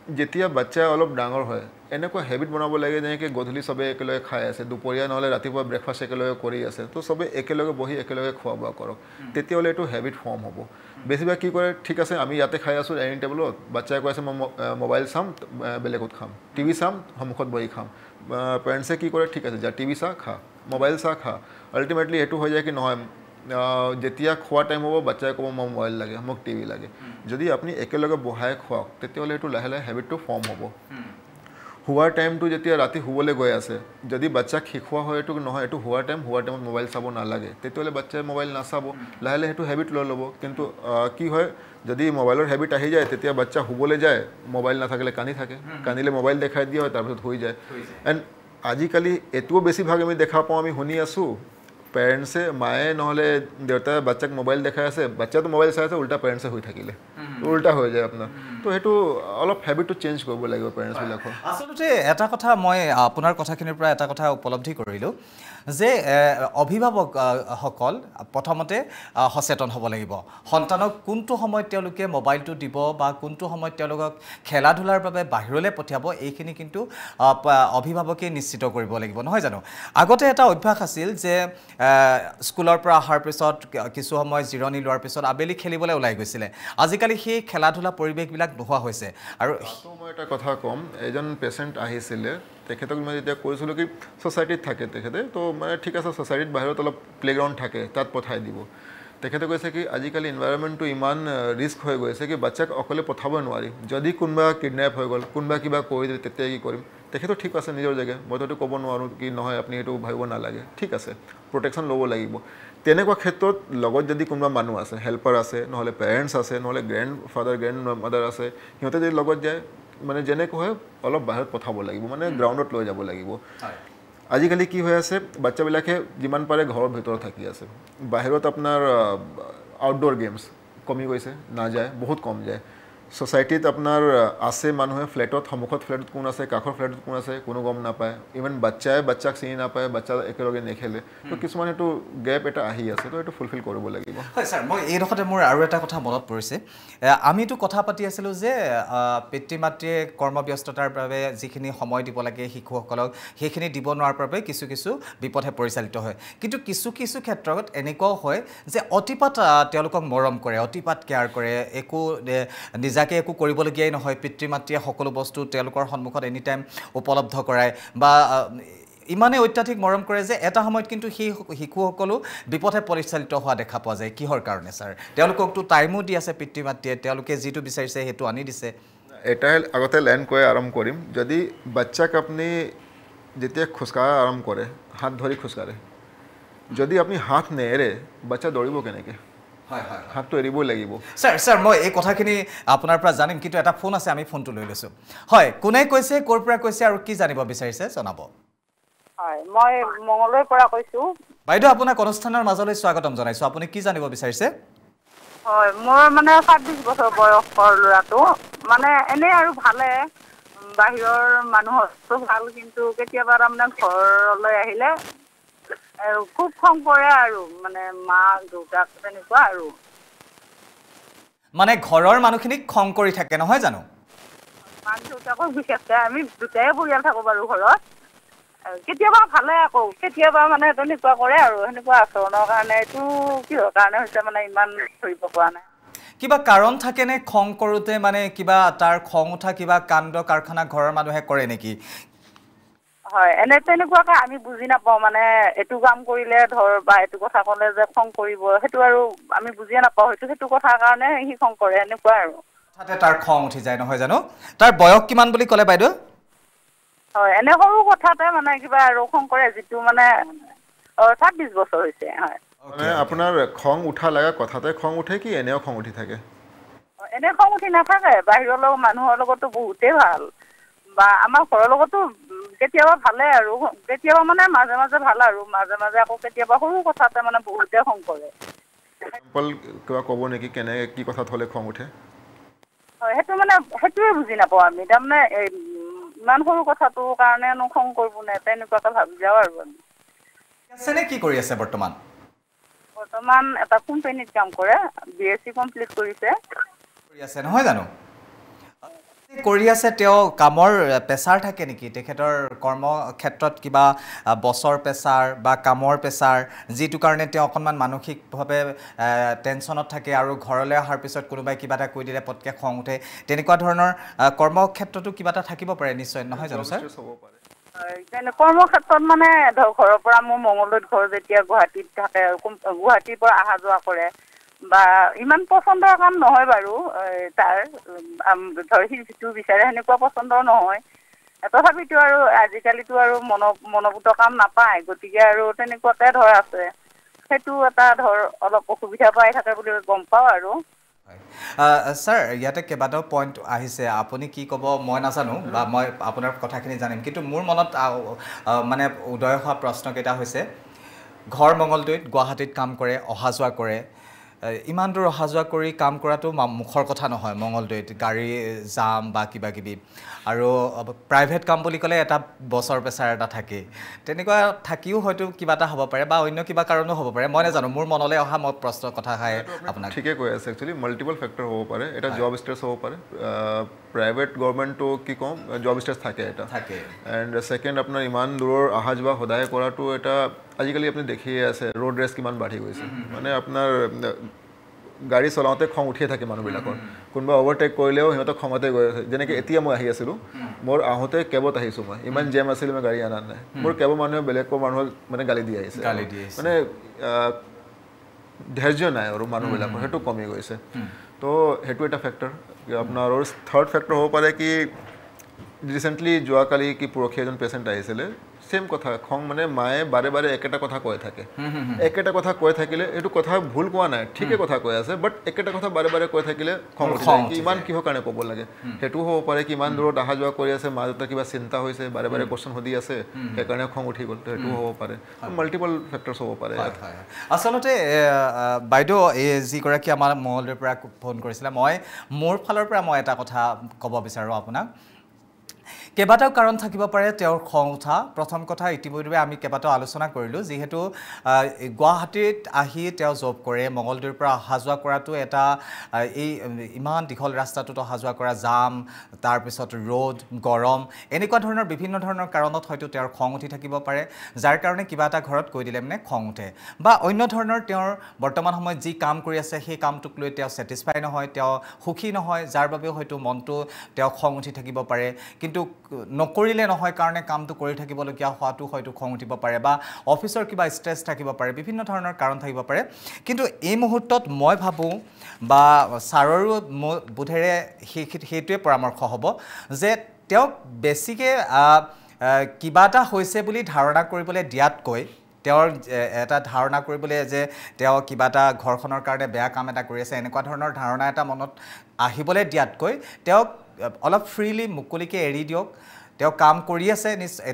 যেতিয়া বাচ্চা অলপ ডাঙৰ হয় এনেকুৱা হেবিট বনাব লাগে যেনেকৈ গধূলি চবে একেলগে খাই আছে দুপৰীয়া নহ'লে ৰাতিপুৱা ব্ৰেকফাষ্ট একেলগে কৰি আছে তো চবে একেলগে বহি একেলগে খোৱা বোৱা কৰক তেতিয়াহ'লে এইটো হেবিট ফৰ্ম হ'ব বেছিভাগ কি কৰে ঠিক আছে আমি ইয়াতে খাই আছোঁ ডাইনিং টেবুলত বাচ্চাই কৈ আছে মই মোবাইল চাম বেলেগত খাম টিভি চাম সন্মুখত বহি খাম পেৰেণ্টছে কি কৰে ঠিক আছে যা টিভি চা খা মোবাইল চা খা আল্টিমেটলি এইটো হৈ যায় কি নহয় যেতিয়া খোৱা টাইম হ'ব বাচ্চাই ক'ব মোক মোবাইল লাগে মোক টিভি লাগে যদি আপুনি একেলগে বহাই খুৱাওক তেতিয়াহ'লে এইটো লাহে লাহে হেবিটটো ফৰ্ম হ'ব হোৱাৰ টাইমটো যেতিয়া ৰাতি শুবলৈ গৈ আছে যদি বাচ্চাক শিকোৱা হয় এইটো নহয় এইটো হোৱাৰ টাইমত মোবাইল চাব নালাগে তেতিয়াহ'লে বাচ্চাই মোবাইল নাচাব লাহে লাহে সেইটো হেবিট লৈ ল'ব কিন্তু কি হয় যদি মোবাইলৰ হেবিট আহি যায় তেতিয়া বাচ্চা শুবলৈ যায় মোবাইল নাথাকিলে কান্দিলে মোবাইল দেখাই দিয়া হয় তাৰপিছত হৈ যায় এণ্ড আজিকালি এইটোও বেছিভাগ আমি দেখা পাওঁ আমি শুনি আছোঁ পেৰেণ্টছে মায়ে নহ'লে দেউতাই বাচ্চাক মোবাইল দেখাই আছে বাচ্চাটো মোবাইল চাই আছে উল্টা পেৰেণ্টছে হৈ থাকিলে উল্টা হৈ যায় আপোনাৰ তো সেইটো অলপ হেবিটটো চেঞ্জ কৰিব লাগিব পেৰেণ্টছবিলাকৰ আচলতে এটা কথা মই আপোনাৰ কথাখিনিৰ পৰা এটা কথা উপলব্ধি কৰিলোঁ যে অভিভাৱকসকল প্ৰথমতে সচেতন হ'ব লাগিব সন্তানক কোনটো সময়ত তেওঁলোকে মোবাইলটো দিব বা কোনটো সময়ত তেওঁলোকক খেলা ধূলাৰ বাবে বাহিৰলৈ পঠিয়াব এইখিনি কিন্তু অভিভাৱকে নিশ্চিত কৰিব লাগিব নহয় জানো আগতে এটা অভ্যাস আছিল যে স্কুলৰ পৰা অহাৰ পিছত কিছু সময় জিৰণি লোৱাৰ পিছত আবেলি খেলিবলৈ ওলাই গৈছিলে আজিকালি সেই খেলা ধূলা পৰিৱেশবিলাক নোহোৱা হৈছে আৰু মই এটা কথা ক'ম এজন পেচেণ্ট আহিছিলে তেখেতক মই যেতিয়া কৈছিলোঁ কি ছ'চাইটিত থাকে তেখেতে তো মানে ঠিক আছে ছ'চাইটিত বাহিৰত অলপ প্লেগ্ৰাউণ্ড থাকে তাত পঠাই দিব তেখেতে কৈছে কি আজিকালি এনভাইৰনমেণ্টটো ইমান ৰিস্ক হৈ গৈছে কি বাচ্চাক অকলে পঠাব নোৱাৰি যদি কোনোবা কিডনেপ হৈ গ'ল কোনোবা কিবা কৰি দিলে তেতিয়া কি কৰিম তেখেতো ঠিক আছে নিজৰ জেগাত মইতো এইটো ক'ব নোৱাৰোঁ কি নহয় আপুনি এইটো ভাবিব নালাগে ঠিক আছে প্ৰটেকশ্যন ল'ব লাগিব তেনেকুৱা ক্ষেত্ৰত লগত যদি কোনোবা মানুহ আছে হেল্পাৰ আছে নহ'লে পেৰেণ্টছ আছে নহ'লে গ্ৰেণ্ড ফাদাৰ গ্ৰেণ্ড মাদাৰ আছে সিহঁতে যদি লগত যায় মানে যেনেকৈ হয় অলপ বাহিৰত পঠাব লাগিব মানে গ্ৰাউণ্ডত লৈ যাব লাগিব আজিকালি কি হৈ আছে বাচ্চাবিলাকে যিমান পাৰে ঘৰৰ ভিতৰত থাকি আছে বাহিৰত আপোনাৰ আউটডোৰ গেমছ কমি গৈছে নাযায় বহুত কম যায় ছ'চাইটিত আপোনাৰ আছে মানুহে ফ্লেটত সন্মুখত ফ্লেটত কোন আছে কাষৰ ফ্লেটত কোন আছে কোনো গম নাপায় ইভেন বাচ্চাই বাচ্চাক চিনি নাপায় বাচ্চা একেলগে নেখেলে তো কিছুমান এইটো গেপ এটা আহি আছে তো এইটো ফুলফিল কৰিব লাগিব হয় ছাৰ মই এইডোখৰতে মোৰ আৰু এটা কথা মনত পৰিছে আমিতো কথা পাতি আছিলোঁ যে পিতৃ মাতৃয়ে কৰ্মব্যস্ততাৰ বাবে যিখিনি সময় দিব লাগে শিশুসকলক সেইখিনি দিব নোৱাৰাৰ বাবে কিছু কিছু বিপথে পৰিচালিত হয় কিন্তু কিছু কিছু ক্ষেত্ৰত এনেকুৱাও হয় যে অতিপাত তেওঁলোকক মৰম কৰে অতিপাত কেয়াৰ কৰে একো নিজাকে একো কৰিবলগীয়াই নহয় পিতৃ মাতৃয়ে সকলো বস্তু তেওঁলোকৰ সন্মুখত এনি টাইম উপলব্ধ কৰায় বা ইমানে অত্যাধিক মৰম কৰে যে এটা সময়ত কিন্তু সেই শিশুসকলো বিপথে পৰিচালিত হোৱা দেখা পোৱা যায় কিহৰ কাৰণে ছাৰ তেওঁলোককতো টাইমো দি আছে পিতৃ মাতৃয়ে তেওঁলোকে যিটো বিচাৰিছে সেইটো আনি দিছে এটাই আগতে লেণ্ড কৈ আৰম্ভ কৰিম যদি বাচ্চাক আপুনি যেতিয়া খোজকাঢ়া আৰম্ভ কৰে হাত ধৰি খোজকাঢ়ে যদি আপুনি হাত নেৰে বাচ্চা দৌৰিব কেনেকৈ হাতটো এৰিবই লাগিব ছাৰ মই এই কথাখিনি আপোনাৰ পৰা জানিম কিন্তু এটা ফোন আছে আমি ফোনটো লৈ লৈছোঁ হয় কোনে কৈছে ক'ৰ পৰা কৈছে আৰু কি জানিব বিচাৰিছে জনাব হয় মই মঙলদৈৰ পৰা কৈছোঁ বাইদেউ আপোনাক অনুষ্ঠানৰ মাজলৈ স্বাগতম জনাইছোঁ আপুনি কি জানিব বিচাৰিছে হয় মোৰ মানে ২৬ বছৰ বয়সৰ ল'ৰাটো মানে এনেই আৰু ভালে বাহিৰৰ মানুহতো ভাল কিন্তু কেতিয়াবা তাৰমানে ঘৰলৈ আহিলে খুব খং কৰে আৰু মানে মাক দেউতাক তেনেকুৱা আৰু মানে ঘৰৰ মানুহখিনিক খং কৰি থাকে নহয় জানো মাক দেউতাকক বিশেষকৈ আমি দুটাই পৰিয়াল থাকোঁ বাৰু ঘৰত কেতিয়াবা ভালে আকৌ কেতিয়াবা মানে তেনেকুৱা কৰে আৰু সেনেকুৱা আচৰণৰ কাৰণে এইটো কিহৰ কাৰণে হৈছে মানে ইমান ধৰিব পৰা নাই কিবা কাৰণ থাকেনে খং কৰোঁতে মানে কিবা তাৰ খং উঠা কিবা কাণ্ড কাৰখানা ঘৰৰ মানুহে কৰে নেকি হয় এনে তেনেকুৱাকে আমি বুজি নাপাওঁ মানে এইটো কাম কৰিলে ধৰ বা এইটো কথা ক'লে যে খং কৰিব সেইটো আৰু আমি বুজিয়ে নাপাওঁ সেইটো কথাৰ কাৰণে সি খং কৰে এনেকুৱা আৰু হঠাতে তাৰ খং উঠি যায় নহয় জানো তাৰ বয়স কিমান বুলি ক'লে বাইদেউ হয় এনে সৰু কথাতে মানে কিবা আৰু খং কৰে যিটো মানে ২৬ বছৰ হৈছে হয় মানে আপোনাৰ খং উঠা লগা কথাতে খং উঠে কি এনেও খং উঠি থাকে এনে খং উঠি নাথাকে বাহিৰৰ লগত মানুহৰ লগতো বহুতেই ভাল বা আমাৰ ঘৰৰ লগতো কেতিয়াবা ভালে আৰু কেতিয়াবা মানে মাজে মাজে ভাল আৰু মাজে মাজে আকৌ কেতিয়াবা সৰু কথাতে মানে বহুতে খং কৰে কিবা ক'ব নেকি কেনে কি কথাত হ'লে খং উঠে হয় সেইটো মানে সেইটোৱে বুজি নাপাওঁ আমি তাৰমানে ইমান সৰু কথাটোৰ কাৰণেনো খং কৰিব নে তেনেকুৱাকে ভাবি যাওঁ আৰু আমি আছে নে কি কৰি আছে বৰ্তমান বৰ্তমান এটা কোম্পানীত কাম কৰে BSc কমপ্লিট কৰিছে কৰি আছে নহয় জানো কৰি আছে তেওঁ কামৰ পেছাৰ থাকে নেকি তেখেতৰ কৰ্ম ক্ষেত্ৰত কিবা বছৰ পেছাৰ বা কামৰ পেছাৰ যিটো কাৰণে তেওঁ অকণমান মানসিকভাৱে টেনচনত থাকে আৰু ঘৰলৈ অহাৰ পিছত কোনোবাই কিবা এটা কৈ দিলে পটকে খং উঠে তেনেকুৱা ধৰণৰ কৰ্মক্ষেত্ৰতো কিবা এটা থাকিব পাৰে নিশ্চয় নহয় জানো ছাৰ কৰ্মক্ষেত্ৰত মানে ধৰক ঘৰৰ পৰা মোৰ মঙলদৈত ঘৰ যেতিয়া গুৱাহাটীত থাকে গুৱাহাটীৰ পৰা অহা যোৱা কৰে বা ইমান পচন্দৰ কাম নহয় বাৰু তাৰ ধৰ সি যিটো বিচাৰে সেনেকুৱা পচন্দৰ নহয় তথাপিতো আৰু আজিকালিতো আৰু মনোভূত কাম নাপায় গতিকে আৰু তেনেকুৱাতে ধৰ আছে সেইটো এটা ধৰ অলপ অসুবিধা পাই থাকে বুলি গম পাওঁ আৰু ছাৰ ইয়াতে কেইবাটাও পইণ্ট আহিছে আপুনি কি ক'ব মই নাজানো বা মই আপোনাৰ কথাখিনি জানিম কিন্তু মোৰ মনত মানে উদয় হোৱা প্ৰশ্নকেইটা হৈছে ঘৰ মঙলদৈত গুৱাহাটীত কাম কৰে অহা যোৱা কৰে ইমান দূৰ অহা যোৱা কৰি কাম কৰাটো মুখৰ কথা নহয় মঙলদৈত গাড়ী জাম বা কিবা কিবি আৰু প্ৰাইভেট কাম বুলি ক'লে এটা বছৰ পেছাৰ এটা থাকে তেনেকুৱা থাকিও হয়তো কিবা এটা হ'ব পাৰে বা অন্য কিবা কাৰণো হ'ব পাৰে মই নাজানো মোৰ মনলৈ অহা মই প্ৰশ্ন কথা খাই আপোনাক ঠিকে কৈ আছে একচুৱেলি মাল্টিপল ফেক্টৰ হ'ব পাৰে এটা জব ষ্টেটাছ হ'ব পাৰে প্ৰাইভেট গভৰ্ণমেণ্টটো কি ক'ম জব ষ্টেটাছ থাকে এটা থাকে এণ্ড ছেকেণ্ড আপোনাৰ ইমান দূৰৰ অহা যোৱা সদায় কৰাটো এটা আজিকালি আপুনি দেখিয়ে আছে ৰোড ৰেচ কিমান বাঢ়ি গৈছে মানে আপোনাৰ গাড়ী চলাওঁতে খং উঠিয়ে থাকে মানুহবিলাকৰ কোনোবা অভাৰটেক কৰিলেও সিহঁতক খঙতে গৈ আছে যেনেকৈ এতিয়া মই আহি আছিলোঁ মোৰ আহোঁতে কেবত আহিছোঁ মই ইমান জেম আছিল মই গাড়ী অনা নাই মোৰ কেবৰ মানুহে বেলেগৰ মানুহক মানে গালি দি আহিছে মানে ধৈৰ্য নাই আৰু মানুহবিলাকৰ সেইটো কমি গৈছে তো সেইটো এটা ফেক্টৰ আপোনাৰ আৰু থাৰ্ড ফেক্টৰ হ'ব পাৰে কি ৰিচেণ্টলি যোৱাকালি কি পৰহি এজন পেচেণ্ট আহিছিলে সেম কথা খং মানে মায়ে বাৰে বাৰে একেটা কথা কৈ থাকে একেটা কথা কৈ থাকিলে এইটো কথা ভুল কোৱা নাই ঠিকে কথা কৈ আছে বাট একেটা কথা বাৰে বাৰে কৈ থাকিলে খং উঠি যায় কি ইমান কিহৰ কাৰণে ক'ব লাগে সেইটো হ'ব পাৰে কি ইমান দূৰত অহা যোৱা কৰি আছে মা দেউতাৰ কিবা চিন্তা হৈছে বাৰে বাৰে কোৱেশ্যন সুধি আছে সেইকাৰণে খং উঠি গ'ল সেইটো হ'ব পাৰে মাল্টিপল ফেক্টৰ্ছ হ'ব পাৰে আচলতে বাইদেউ এই যিগৰাকী আমাৰ মঙলদৈৰ পৰা ফোন কৰিছিলে মই মোৰ ফালৰ পৰা মই এটা কথা ক'ব বিচাৰোঁ আপোনাক কেইবাটাও কাৰণ থাকিব পাৰে তেওঁৰ খং উঠা প্ৰথম কথা ইতিমধ্যে আমি কেইবাটাও আলোচনা কৰিলোঁ যিহেতু গুৱাহাটীত আহি তেওঁ জব কৰে মঙলদৈৰ পৰা অহা যোৱা কৰাটো এটা এই ইমান দীঘল ৰাস্তাটোত অহা যোৱা কৰা জাম তাৰপিছত ৰ'দ গৰম এনেকুৱা ধৰণৰ বিভিন্ন ধৰণৰ কাৰণত হয়তো তেওঁৰ খং উঠি থাকিব পাৰে যাৰ কাৰণে কিবা এটা ঘৰত কৈ দিলে মানে খং উঠে বা অন্য ধৰণৰ তেওঁৰ বৰ্তমান সময়ত যি কাম কৰি আছে সেই কামটোক লৈ তেওঁ ছেটিছফাই নহয় তেওঁ সুখী নহয় যাৰ বাবে হয়তো মনটো তেওঁ খং উঠি থাকিব পাৰে কিন্তু নকৰিলে নহয় কাৰণে কামটো কৰি থাকিবলগীয়া হোৱাটো হয়তো খং উঠিব পাৰে বা অফিচৰ কিবা ষ্ট্ৰেছ থাকিব পাৰে বিভিন্ন ধৰণৰ কাৰণ থাকিব পাৰে কিন্তু এই মুহূৰ্তত মই ভাবোঁ বা ছাৰৰো বোধেৰে সেইটোৱে পৰামৰ্শ হ'ব যে তেওঁক বেছিকৈ কিবা এটা হৈছে বুলি ধাৰণা কৰিবলৈ দিয়াতকৈ তেওঁৰ এটা ধাৰণা কৰিবলৈ যে তেওঁ কিবা এটা ঘৰখনৰ কাৰণে বেয়া কাম এটা কৰি আছে এনেকুৱা ধৰণৰ ধাৰণা এটা মনত আহিবলৈ দিয়াতকৈ তেওঁক অলপ ফ্ৰীলি মুকলিকৈ এৰি দিয়ক তেওঁ কাম কৰি আছে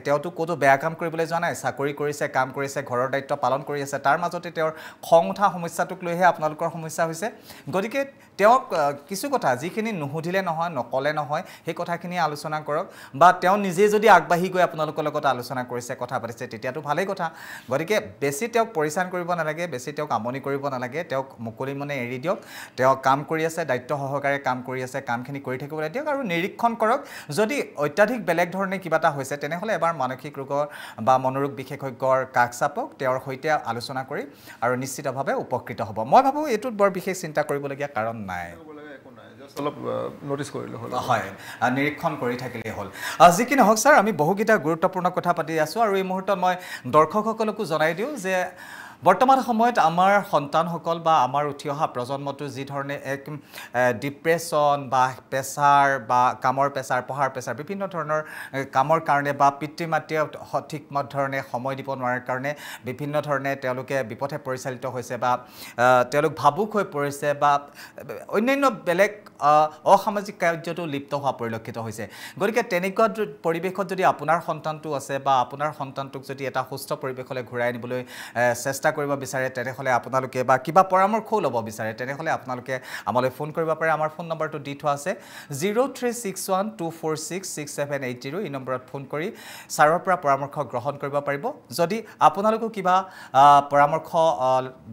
তেওঁতো ক'তো বেয়া কাম কৰিবলৈ যোৱা নাই চাকৰি কৰিছে কাম কৰিছে ঘৰৰ দায়িত্ব পালন কৰি আছে তাৰ মাজতে তেওঁৰ খং উঠা সমস্যাটোক লৈহে আপোনালোকৰ সমস্যা হৈছে গতিকে তেওঁক কিছু কথা যিখিনি নুসুধিলে নহয় নকলে নহয় সেই কথাখিনি আলোচনা কৰক বা তেওঁ নিজে যদি আগবাঢ়ি গৈ আপোনালোকৰ লগত আলোচনা কৰিছে কথা পাতিছে তেতিয়াতো ভালেই কথা গতিকে বেছি তেওঁক পৰিচান কৰিব নালাগে বেছি তেওঁক আমনি কৰিব নালাগে তেওঁক মুকলি মনে এৰি দিয়ক তেওঁ কাম কৰি আছে দায়িত্ব সহকাৰে কাম কৰি আছে কামখিনি কৰি থাকিবলৈ দিয়ক আৰু নিৰীক্ষণ কৰক যদি অত্যাধিক বেলেগ ধৰণে কিবা এটা হৈছে তেনেহ'লে এবাৰ মানসিক ৰোগৰ বা মনোৰোগ বিশেষজ্ঞৰ কাষ চাপক তেওঁৰ সৈতে আলোচনা কৰি আৰু নিশ্চিতভাৱে উপকৃত হ'ব মই ভাবোঁ এইটোত বৰ বিশেষ চিন্তা কৰিবলগীয়া কাৰণ নাই অলপ নটিছ কৰিলে হ'ল হয় নিৰীক্ষণ কৰি থাকিলেই হ'ল যি কি নহওক ছাৰ আমি বহুকেইটা গুৰুত্বপূৰ্ণ কথা পাতি আছোঁ আৰু এই মুহূৰ্তত মই দৰ্শকসকলকো জনাই দিওঁ যে বৰ্তমান সময়ত আমাৰ সন্তানসকল বা আমাৰ উঠি অহা প্ৰজন্মটো যি ধৰণে এক ডিপ্ৰেশ্যন বা প্ৰেছাৰ বা কামৰ প্ৰেছাৰ পঢ়াৰ প্ৰেছাৰ বিভিন্ন ধৰণৰ কামৰ কাৰণে বা পিতৃ মাতৃয়ে সঠিক ধৰণে সময় দিব নোৱাৰাৰ কাৰণে বিভিন্ন ধৰণে তেওঁলোকে বিপথে পৰিচালিত হৈছে বা তেওঁলোক ভাবুক হৈ পৰিছে বা অন্যান্য বেলেগ অসামাজিক কাৰ্যতো লিপ্ত হোৱা পৰিলক্ষিত হৈছে গতিকে তেনেকুৱা পৰিৱেশত যদি আপোনাৰ সন্তানটো আছে বা আপোনাৰ সন্তানটোক যদি এটা সুস্থ পৰিৱেশলৈ ঘূৰাই আনিবলৈ চেষ্টা কৰিব বিচাৰে তেনেহ'লে আপোনালোকে বা কিবা পৰামৰ্শও ল'ব বিচাৰে তেনেহ'লে আপোনালোকে আমালৈ ফোন কৰিব পাৰে আমাৰ ফোন নম্বৰটো দি থোৱা আছে 0361246678 এই নম্বৰত ফোন কৰি ছাৰৰ পৰা পৰামৰ্শ গ্ৰহণ কৰিব পাৰিব যদি আপোনালোকো কিবা পৰামৰ্শ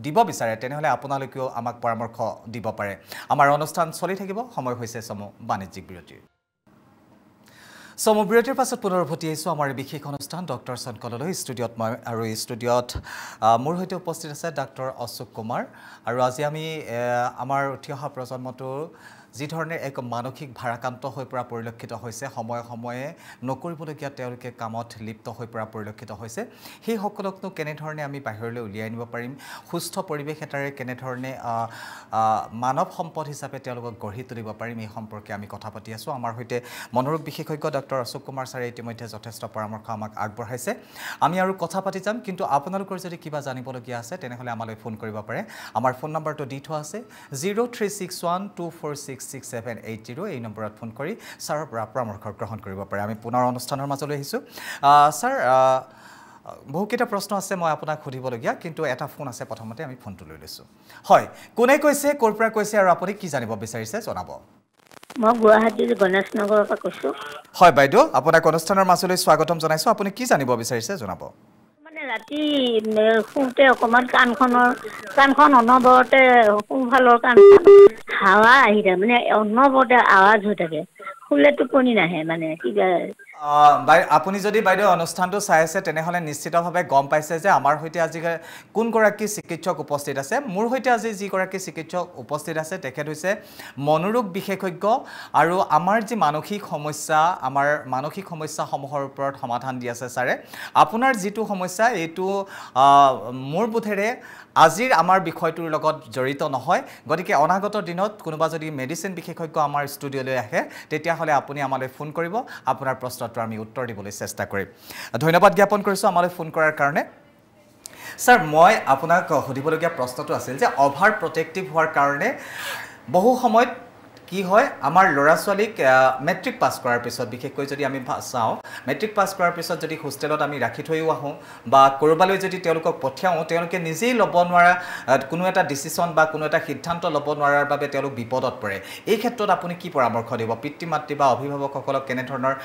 দিব বিচাৰে তেনেহ'লে আপোনালোকেও আমাক পৰামৰ্শ দিব পাৰে আমাৰ অনুষ্ঠান চলি থাকিব সময় হৈছে সমু বাণিজ্যিক বিৰতিৰ সমবিৰতিৰ পাছত পুনৰ উভতি আহিছোঁ আমাৰ বিশেষ অনুষ্ঠান ডক্টৰ চনকললৈ ষ্টুডিঅ'ত মই আৰু এই ষ্টুডিঅ'ত মোৰ সৈতে উপস্থিত আছে ডাক্তৰ অশোক কুমাৰ আৰু আজি আমি আমাৰ উঠি অহা প্ৰজন্মটো যি ধৰণে এক মানসিক ভাৰাক্ৰান্ত হৈ পৰা পৰিলক্ষিত হৈছে সময়ে সময়ে নকৰিবলগীয়া তেওঁলোকে কামত লিপ্ত হৈ পৰা পৰিলক্ষিত হৈছে সেই সকলকনো কেনেধৰণে আমি বাহিৰলৈ উলিয়াই আনিব পাৰিম সুস্থ পৰিৱেশ এটাৰে কেনেধৰণে মানৱ সম্পদ হিচাপে তেওঁলোকক গঢ়ি তুলিব পাৰিম এই সম্পৰ্কে আমি কথা পাতি আছোঁ আমাৰ সৈতে মনোৰোগ বিশেষজ্ঞ ডক্টৰ অশোক কুমাৰ ছাৰে ইতিমধ্যে যথেষ্ট পৰামৰ্শ আমাক আগবঢ়াইছে আমি আৰু কথা পাতি যাম কিন্তু আপোনালোকৰ যদি কিবা জানিবলগীয়া আছে তেনেহ'লে আমালৈ ফোন কৰিব পাৰে আমাৰ ফোন নম্বৰটো দি থোৱা আছে 0361246678 এই নম্বৰত ফোন কৰি ছাৰৰ পৰা পৰামৰ্শ গ্ৰহণ কৰিব পাৰে আমি পুনৰ অনুষ্ঠানৰ মাজলৈ আহিছোঁ ছাৰ বহুকেইটা প্ৰশ্ন আছে মই আপোনাক সুধিবলগীয়া কিন্তু এটা ফোন আছে প্ৰথমতে আমি ফোনটো লৈ লৈছোঁ হয় কোনে কৈছে ক'ৰ পৰা কৈছে আৰু আপুনি কি জানিব বিচাৰিছে জনাব মই গুৱাহাটীৰ গণেশ নগৰৰ পৰা কৈছোঁ হয় বাইদেউ আপোনাক অনুষ্ঠানৰ মাজলৈ স্বাগতম জনাইছোঁ আপুনি কি জানিব বিচাৰিছে জনাব মানে ৰাতি শুওঁতে অকণমান কাণখন অনবৰতে সোঁফালৰ কাণখন হাৱা আহি থাকে মানে অনবৰতে আৱাজ হৈ থাকে শুলে টোপনি নাহে মানে কিবা আপুনি যদি বাইদেউ অনুষ্ঠানটো চাই আছে তেনেহ'লে নিশ্চিতভাৱে গম পাইছে যে আমাৰ সৈতে আজি কোনগৰাকী চিকিৎসক উপস্থিত আছে মোৰ সৈতে আজি যিগৰাকী চিকিৎসক উপস্থিত আছে তেখেত হৈছে মনোৰোগ বিশেষজ্ঞ আৰু আমাৰ যি মানসিক সমস্যাসমূহৰ ওপৰত সমাধান দি আছে ছাৰে আপোনাৰ যিটো সমস্যা এইটো মোৰ বোধেৰে আজিৰ আমাৰ বিষয়টোৰ লগত জড়িত নহয় গতিকে অনাগত দিনত কোনোবা যদি মেডিচিন বিশেষজ্ঞ আমাৰ ষ্টুডিঅ'লৈ আহে তেতিয়াহ'লে আপুনি আমালৈ ফোন কৰিব আপোনাৰ প্ৰশ্নটো আমি উত্তৰ দিবলৈ চেষ্টা কৰিম ধন্যবাদ জ্ঞাপন কৰিছোঁ আমালৈ ফোন কৰাৰ কাৰণে ছাৰ মই আপোনাক সুধিবলগীয়া প্ৰশ্নটো আছিল যে অভাৰ প্ৰটেক্টিভ হোৱাৰ কাৰণে বহু সময়ত কি হয় আমাৰ ল'ৰা ছোৱালীক মেট্ৰিক পাছ কৰাৰ পিছত বিশেষকৈ যদি আমি চাওঁ মেট্ৰিক পাছ কৰাৰ পিছত যদি হোষ্টেলত আমি ৰাখি থৈও আহোঁ বা ক'ৰবালৈ যদি তেওঁলোকক পঠিয়াওঁ তেওঁলোকে নিজেই ল'ব নোৱাৰা কোনো এটা ডিচিশ্যন বা কোনো এটা সিদ্ধান্ত ল'ব নোৱাৰাৰ বাবে তেওঁলোক বিপদত পৰে এই ক্ষেত্ৰত আপুনি কি পৰামৰ্শ দিব পিতৃ মাতৃ বা অভিভাৱকসকলক কেনেধৰণৰ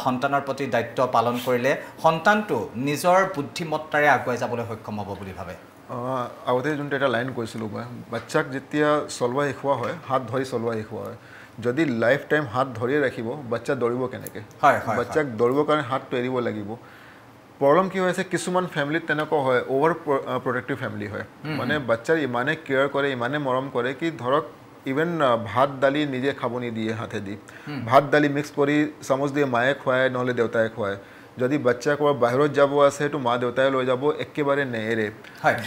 সন্তানৰ প্ৰতি দায়িত্ব পালন কৰিলে সন্তানটো নিজৰ বুদ্ধিমত্তাৰে আগুৱাই যাবলৈ সক্ষম হ'ব বুলি ভাবে আগতে যোনটো এটা লাইন কৈছিলোঁ মই বাচ্চাক যেতিয়া চলোৱা শিকোৱা হয় হাত ধৰি চলোৱা শিকোৱা হয় যদি লাইফ টাইম হাত ধৰিয়ে ৰাখিব বাচ্চা দৌৰিব কেনেকৈ বাচ্চাক দৌৰিবৰ কাৰণে হাতটো এৰিব লাগিব প্ৰব্লেম কি হৈছে কিছুমান ফেমিলিত তেনেকুৱা হয় অভাৰ প্ৰটেক্টিভ ফেমিলি হয় মানে বাচ্চাৰ ইমানে কেয়াৰ কৰে ইমানে মৰম কৰে কি ধৰক ইভেন ভাত দালি নিজে খাব নিদিয়ে হাতেদি ভাত দালি মিক্স কৰি চামুচ দিয়ে মায়ে খুৱায় নহ'লে দেউতাই খুৱায় যদি বাচ্চা ক'ৰবাত বাহিৰত যাব আছে সেইটো মা দেউতাই লৈ যাব একেবাৰে নেৰে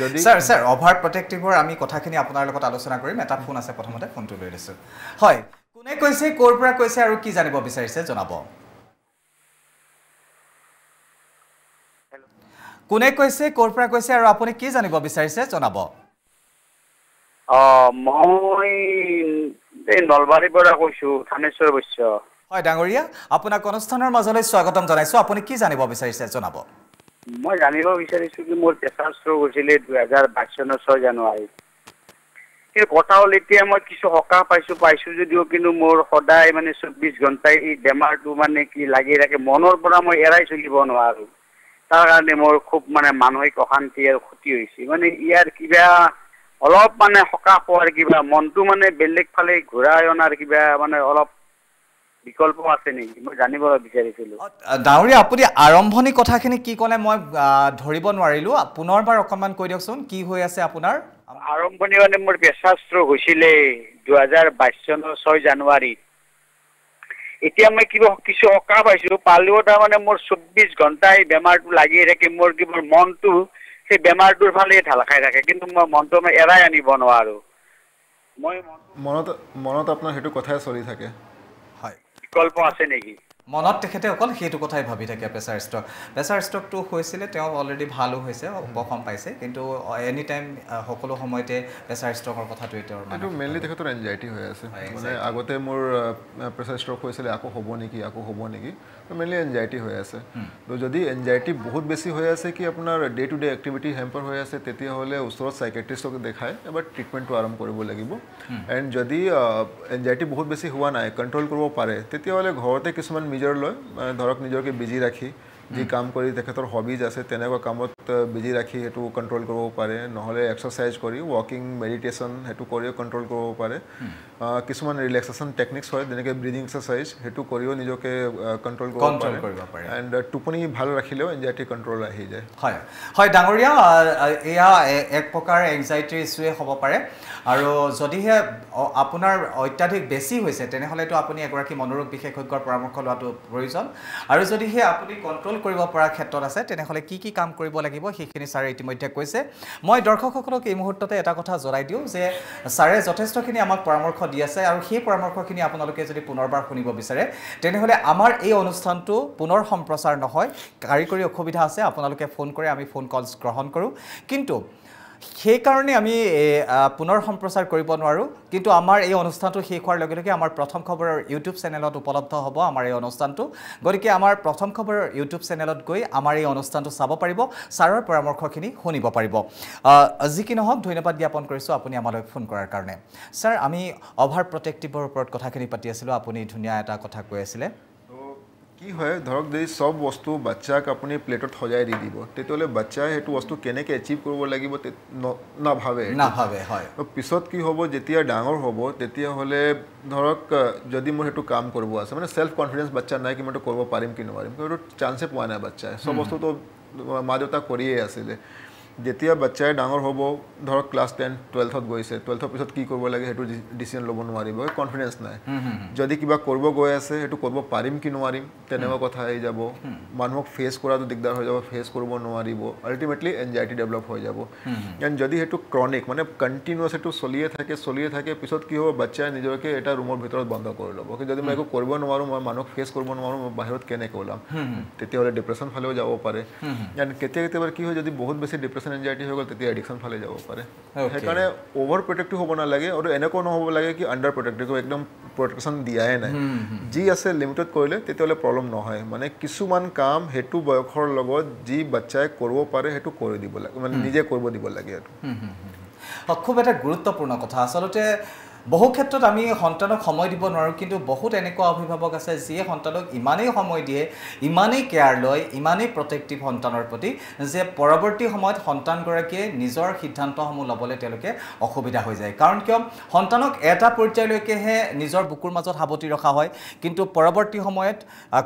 যদি ছাৰ অভাৰ প্ৰটেক্টিভৰ আমি কথাখিনি আপোনাৰ লগত আলোচনা কৰিম এটা ফোন আছে প্ৰথমতে ফোনটো লৈ লৈছোঁ হয় কোনে কৈছে ক'ৰ পৰা কৈছে আৰু কি জানিব বিচাৰিছে জনাব কোনে কৈছে ক'ৰ পৰা কৈছে আৰু আপুনি কি জানিব বিচাৰিছে জনাব মই এই নলবাৰীৰ পৰা কৈছোঁ থানেশ্বৰ বৈশ্য হয় ডাঙৰীয়া আপোনাক অনুষ্ঠানৰ মাজলৈ স্বাগতম জনাইছোঁ আপুনি কি জানিব বিচাৰিছে জনাব মই জানিব বিচাৰিছোঁ কি মোৰ প্ৰেছাৰ ষ্ট্ৰ'ক হৈছিলে 2022 চনৰ 6 জানুৱাৰীত কিন্তু কথা হ'ল এতিয়া মই কিছু সকাহ পাইছোঁ যদিও কিন্তু মোৰ সদায় মানে 24 ঘণ্টাই এই বেমাৰটো মানে কি লাগি থাকে মনৰ পৰা মই এৰাই চলিব নোৱাৰোঁ তাৰ কাৰণে মোৰ খুব মানে মানসিক অশান্তি আৰু ক্ষতি হৈছে মানে ইয়াৰ কিবা অলপ মানে সকাহ পোৱাৰ কিবা মনটো মানে বেলেগ ফালে ঘূৰাই অনাৰ কিবা মানে অলপ বিকল্প আছে নেকি মই জানিব বিচাৰিছিলোঁ ডাঙৰীয়া আপুনি আৰম্ভণি কথাখিনি কি ক'লে মই ধৰিব নোৱাৰিলোঁ পুনৰবাৰ অকণমান কৈ দিয়কচোন কি হৈ আছে আপোনাৰ আৰম্ভণি মানে মোৰ প্ৰেছাৰ ষ্ট্ৰ'ক হৈছিলে 2022 চনৰ 6 জানুৱাৰীত এতিয়া মই কিছু সকাহ পালেও তাৰমানে মোৰ 24 ঘণ্টাই বেমাৰটো লাগিয়ে থাকে মোৰ কিবা মনটো সেই বেমাৰটোৰ ফালে ঢাল খাই থাকে কিন্তু মই মনটো মই এৰাই আনিব নোৱাৰোঁ মই মনত আপোনাৰ সেইটো কথাই চলি থাকে বিকল্প আছে নেকি মনত তেখেতে অকল সেইটো কথাই ভাবি থাকে প্ৰেছাৰ ষ্ট্ৰকটো হৈছিলে তেওঁ অলৰেডি ভালো হৈছে উপশম পাইছে কিন্তু এনি টাইম সকলো সময়তে প্ৰেছাৰ ষ্ট্ৰকৰ কথাটোৱে তেওঁৰ এইটো মেইনলি তেখেতৰ এনজাইটি হৈ আছে মানে আগতে মোৰ প্ৰেছাৰ ষ্ট্ৰক হৈছিলে আকৌ হ'ব নেকি তো মেইনলি এনজাইটি হৈ আছে তো যদি এনজাইটি বহুত বেছি হৈ আছে কি আপোনাৰ day to day activity hamper হৈ আছে তেতিয়াহ'লে ওচৰত সাইকিয়াট্ৰিষ্টক দেখাই এবাৰ ট্ৰিটমেণ্টটো আৰম্ভ কৰিব লাগিব এণ্ড যদি এনজাইটি বহুত বেছি হোৱা নাই কণ্ট্ৰল কৰিব পাৰে তেতিয়াহ'লে ঘৰতে কিছুমান মেজাৰ লয় ধৰক নিজকে বিজি ৰাখি যি কাম কৰি তেখেতৰ হবিজ আছে তেনেকুৱা কামত বিজি ৰাখি সেইটো কণ্ট্ৰল কৰিব পাৰে নহ'লে এক্সাৰচাইজ কৰি ৱাকিং মেডিটেশ্যন সেইটো কৰিও কণ্ট্ৰল কৰিব পাৰে কিছুমান ৰিলেক্সেশ্যন টেকনিক্স হয় যেনেকৈ ব্ৰিডিং এক্সাৰচাইজ সেইটো কৰিও নিজকে কণ্ট্ৰল কৰিব পাৰে এণ্ড টোপনি ভাল ৰাখিলেও এনজাইটি কণ্ট্ৰল আহি যায় হয় ডাঙৰীয়া এয়া এক প্ৰকাৰ এনজাইটিৰ ইছ্যুৱে হ'ব পাৰে আৰু যদিহে আপোনাৰ অত্যাধিক বেছি হৈছে তেনেহ'লেতো আপুনি এগৰাকী মনোৰোগ বিশেষজ্ঞৰ পৰামৰ্শ লোৱাটো প্ৰয়োজন আৰু যদিহে আপুনি কণ্ট্ৰল কৰিব পৰা ক্ষেত্ৰত আছে তেনেহ'লে কি কাম কৰিব লাগিব সেইখিনি ছাৰে ইতিমধ্যে কৈছে মই দৰ্শকসকলক এই মুহূৰ্ততে এটা কথা জনাই দিওঁ যে ছাৰে যথেষ্টখিনি আমাক পৰামৰ্শ দি আছে আৰু সেই পৰামৰ্শখিনি আপোনালোকে যদি পুনৰবাৰ শুনিব বিচাৰে তেনেহ'লে আমাৰ এই অনুষ্ঠানটো পুনৰ সম্প্ৰচাৰ নহয় কাৰিকৰী অসুবিধা আছে আপোনালোকে ফোন কৰে আমি ফোন কলছ গ্ৰহণ কৰোঁ কিন্তু সেইকাৰণে আমি পুনৰ সম্প্ৰচাৰ কৰিব নোৱাৰোঁ কিন্তু আমাৰ এই অনুষ্ঠানটো শেষ হোৱাৰ লগে লগে আমাৰ প্ৰথম খবৰৰ ইউটিউব চেনেলত উপলব্ধ হ'ব আমাৰ এই অনুষ্ঠানটো গতিকে আমাৰ প্ৰথম খবৰৰ ইউটিউব চেনেলত গৈ আমাৰ এই অনুষ্ঠানটো চাব পাৰিব ছাৰৰ পৰামৰ্শখিনি শুনিব পাৰিব যি কি নহওক ধন্যবাদ জ্ঞাপন কৰিছোঁ আপুনি আমালৈ ফোন কৰাৰ কাৰণে ছাৰ আমি অভাৰ প্ৰটেক্টিভৰ ওপৰত কথাখিনি পাতি আছিলোঁ আপুনি ধুনীয়া এটা কথা কৈ আছিলে কি হয় ধৰক যদি সব বস্তু বাচ্চাক আপুনি প্লেটত সজাই দি দিব তেতিয়াহ'লে বাচ্চাই সেইটো বস্তু কেনেকৈ এচিভ কৰিব লাগিব নাভাবে হয় পিছত কি হ'ব যেতিয়া ডাঙৰ হ'ব তেতিয়াহ'লে ধৰক যদি মোৰ সেইটো কাম কৰিব আছে মানে সেল্ফ কনফিডেন্স বাচ্চা নাই কি মই কৰিব পাৰিম কি নোৱাৰিম কিন্তু চান্সে পোৱা নাই বাচ্চাই সব বস্তুটো মা দেউতা কৰিয়ে আছিলে যেতিয়া বাচ্চাই ডাঙৰ হ'ব ধৰক ক্লাছ 10 12ত গৈছে 12ৰ পিছত কি কৰিব লাগে সেইটো ডিচিজন ল'ব নোৱাৰিব কনফিডেন্স নাই যদি কিবা কৰিব গৈ আছে সেইটো কৰিব পাৰিম কি নোৱাৰিম তেনেকুৱা কথা আহি যাব মানুহক ফেচ কৰাটো দিগদাৰ হৈ যাব ফেচ কৰিব নোৱাৰিব আল্টিমেটলি এনজাইটি ডেভেলপ হৈ যাব এণ্ড যদি সেইটো ক্ৰনিক মানে কণ্টিনিউৱাছ সেইটো চলিয়ে থাকে পিছত কি হ'ব বাচ্চাই নিজকে এটা ৰুমৰ ভিতৰত বন্ধ কৰি ল'ব যদি মই একো কৰিব নোৱাৰোঁ মই মানুহক ফেচ কৰিব নোৱাৰোঁ মই বাহিৰত কেনেকৈ ওলাম তেতিয়াহ'লে ডিপ্ৰেশ্যন ফালেও যাব পাৰে এণ্ড কেতিয়াবা কি হয় যদি বহুত বেছি এনজাইটি হৈ গ'ল তেতিয়া এডিকশ্যন ফালে যাব পাৰে সেইকাৰণে অভাৰ প্ৰটেক্টিভ হ'ব নালাগে আৰু এনেকুৱা নহ'ব লাগে কি আণ্ডাৰ প্ৰটেক্টিভ একদম প্ৰটেকশ্যন দিয়াই নাই যি আছে লিমিটেড কৰিলে তেতিয়াহ'লে প্ৰব্লেম নহয় মানে কিছুমান কাম সেইটো বয়সৰ লগত যি বাচ্চাই কৰিব পাৰে সেইটো কৰি দিব লাগে মানে নিজে কৰিব দিব লাগে এইটো খুব এটা গুৰুত্বপূৰ্ণ কথা আচলতে বহু ক্ষেত্ৰত আমি সন্তানক সময় দিব নোৱাৰোঁ কিন্তু বহুত এনেকুৱা অভিভাৱক আছে যিয়ে সন্তানক ইমানেই সময় দিয়ে ইমানেই কেয়াৰ লয় ইমানেই প্ৰটেক্টিভ সন্তানৰ প্ৰতি যে পৰৱৰ্তী সময়ত সন্তানগৰাকীয়ে নিজৰ সিদ্ধান্তসমূহ ল'বলৈ তেওঁলোকে অসুবিধা হৈ যায় কাৰণ কিয় সন্তানক এটা পৰ্যায়লৈকেহে নিজৰ বুকুৰ মাজত সাৱটি ৰখা হয় কিন্তু পৰৱৰ্তী সময়ত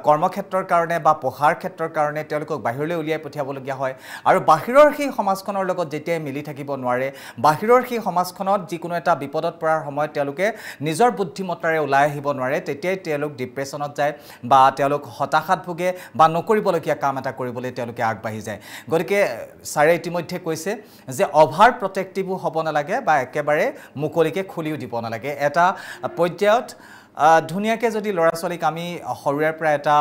কৰ্মক্ষেত্ৰৰ কাৰণে বা পঢ়াৰ ক্ষেত্ৰৰ কাৰণে তেওঁলোকক বাহিৰলৈ উলিয়াই পঠিয়াবলগীয়া হয় আৰু বাহিৰৰ সেই সমাজখনৰ লগত যেতিয়াই মিলি থাকিব নোৱাৰে বাহিৰৰ সেই সমাজখনত যিকোনো এটা বিপদত পৰাৰ সময়ত তেওঁলোকে নিজৰ বুদ্ধিমত্তাৰে ওলাই আহিব নোৱাৰে তেতিয়াই তেওঁলোক ডিপ্ৰেছনত যায় বা তেওঁলোক হতাশাত ভোগে বা নকৰিবলগীয়া কাম এটা কৰিবলৈ তেওঁলোকে আগবাঢ়ি যায় গতিকে ছাৰে ইতিমধ্যে কৈছে যে অভাৰ প্ৰটেক্টিভো হ'ব নালাগে বা একেবাৰে মুকলিকে খুলিও দিব নালাগে এটা পৰ্যায়ত ধুনীয়াকৈ যদি ল'ৰা ছোৱালীক আমি সৰুৰে পৰা এটা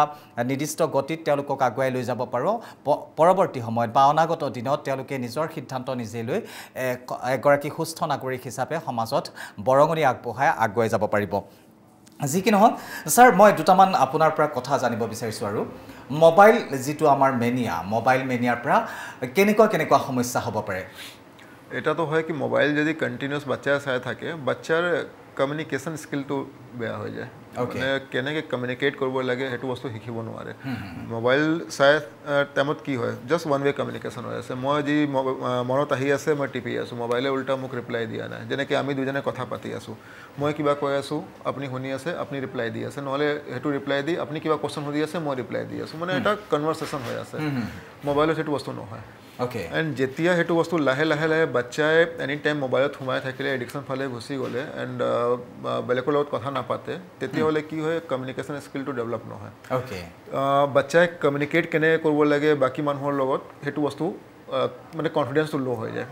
নিৰ্দিষ্ট গতিত তেওঁলোকক আগুৱাই লৈ যাব পাৰোঁ পৰৱৰ্তী সময়ত বা অনাগত দিনত তেওঁলোকে নিজৰ সিদ্ধান্ত নিজে লৈ এগৰাকী সুস্থ নাগৰিক হিচাপে সমাজত বৰঙণি আগবঢ়াই আগুৱাই যাব পাৰিব যি কি নহওক ছাৰ মই দুটামান আপোনাৰ পৰা কথা জানিব বিচাৰিছোঁ আৰু মোবাইল যিটো আমাৰ মোবাইল মেনিয়াৰ পৰা কেনেকুৱা সমস্যা হ'ব পাৰে এটাতো হয় কি মোবাইল যদি কণ্টিনিউৱাছ বাচ্চাই চাই থাকে বাচ্চাৰ কমিউনিকেশ্যন স্কিলটো বেয়া হৈ যায় মানে কেনেকৈ কমিউনিকেট কৰিব লাগে সেইটো বস্তু শিকিব নোৱাৰে মোবাইল চাই টাইমত কি হয় জাষ্ট ওৱান ৱে কমিউনিকেশ্যন হৈ আছে মই যি মনত আহি আছে মই টিপি আছোঁ মোবাইলে উল্টা মোক ৰিপ্লাই দিয়া নাই যেনেকৈ আমি দুজনে কথা পাতি আছোঁ মই কিবা কৈ আছোঁ আপুনি শুনি আছে আপুনি ৰিপ্লাই দি আছে নহ'লে সেইটো ৰিপ্লাই দি আপুনি কিবা কুৱেশ্যন সুধি আছে মই ৰিপ্লাই দি আছোঁ মানে এটা কনভাৰ্চেশ্যন হৈ আছে মোবাইলত সেইটো বস্তু নহয় এণ্ড যেতিয়া সেইটো বস্তু লাহে বাচ্চাই এনি টাইম মোবাইলত সোমাই থাকিলে এডিকশ্যন ফালে গুচি গ'লে এণ্ড বেলেগৰ লগত কথা নাপাতে তেতিয়াহ'লে কি হয় কমিউনিকেশ্যন স্কিলটো ডেভেলপ নহয় বাচ্চাই কমিউনিকেট কেনেকৈ কৰিব লাগে বাকী মানুহৰ লগত সেইটো বস্তু মানে কনফিডেন্সটো লো হৈ যায়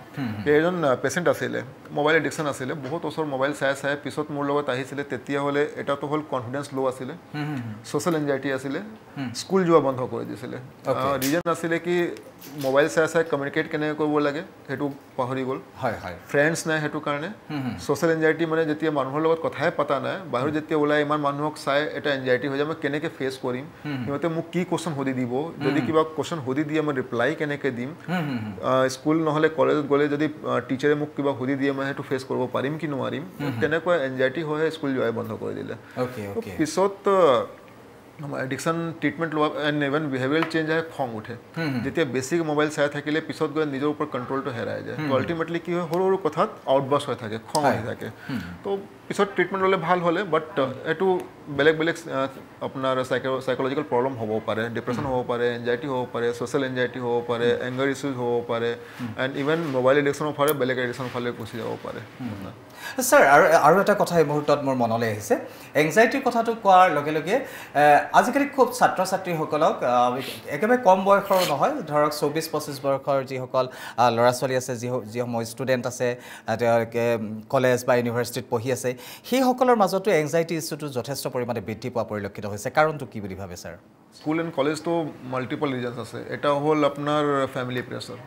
এজন পেচেণ্ট আছিলে মোবাইল এডিকশ্যন আছিলে বহুত ওচৰ মোবাইল চাই পিছত মোৰ লগত আহিছিলে তেতিয়া হ'লে এটাতো হ'ল কনফিডেন্স লো আছিলে সোশ্যাল এনজাইটি আছিলে স্কুল যোৱা বন্ধ কৰি দিছিলে ৰিজন আছিলে কি মোবাইল চাই কমিউনিকেট কেনেকৈ কৰিব লাগে সেইটো পাহৰি গ'ল ফ্ৰেণ্ডছ নাই সেইটো কাৰণে সোশ্যাল এনজাইটি মানে যেতিয়া মানুহৰ লগত কথাই পতা নাই বাহিৰত যেতিয়া ওলাই ইমান মানুহক চাই এটা এনজাইটি হৈ যায় মই কেনেকৈ ফেচ কৰিম সিহঁতে মোক কি কোৱেশ্যন সুধি দিব যদি কিবা কোৱেশ্যন সুধি দিয়ে মই ৰিপ্লাই কেনেকৈ দিম স্কুল নহ'লে কলেজত গ'লে যদি টিচাৰে মোক কিবা সুধি দিয়ে মই সেইটো ফেচ কৰিব পাৰিম কি নোৱাৰিম তেনেকুৱা এনজাইটি হৈ স্কুল যোৱাই বন্ধ কৰি দিলে পিছত এডিকশ্যন ট্ৰিটমেণ্ট লোৱা এণ্ড ইভেন বিহেভিয়াৰ চেঞ্জ আহে খং উঠে যেতিয়া বেছিক মোবাইল চাই থাকিলে পিছত গৈ নিজৰ ওপৰত কণ্ট্ৰলটো হেৰাই যায় তো আল্টিমেটলি কি হয় সৰু সৰু কথাত আউটবাষ্ট হৈ থাকে খং আহি থাকে তো পিছত ট্ৰিটমেণ্ট ল'লে ভাল হ'লে বাট এইটো বেলেগ বেলেগ আপোনাৰ সাইকোলজিকেল প্ৰব্লেম হ'ব পাৰে ডিপ্ৰেশ্যন হ'ব পাৰে এনজাইটি হ'ব পাৰে ছ'চিয়েল এনজাইটি হ'ব পাৰে এংগাৰ ইছ্যুজ হ'ব পাৰে এণ্ড ইভেন মোবাইল এডিকশ্যনৰ ফালে বেলেগ এডিকশ্যনৰ ফালে গুচি যাব পাৰে স্যাৰ আৰু এটা কথা এই মুহূৰ্তত মোৰ মনলৈ আহিছে এংজাইটিৰ কথাটো কোৱাৰ লগে লগে আজিকালি খুব ছাত্ৰ ছাত্ৰীসকলক একেবাৰে কম বয়সৰ নহয় ধৰক 24-25 বয়সৰ যিসকল ল'ৰা ছোৱালী আছে যিসমূহ ষ্টুডেণ্ট আছে তেওঁলোকে কলেজ বা ইউনিভাৰ্চিটিত পঢ়ি আছে সেইসকলৰ মাজতো এংজাইটি ইছ্যুটো যথেষ্ট পৰিমাণে বৃদ্ধি পোৱা পৰিলক্ষিত হৈছে কাৰণটো কি বুলি ভাবে ছাৰ স্কুল এণ্ড কলেজটো মাল্টিপল ৰিজনছ আছে এটা হ'ল আপোনাৰ ফেমিলি প্ৰেছাৰ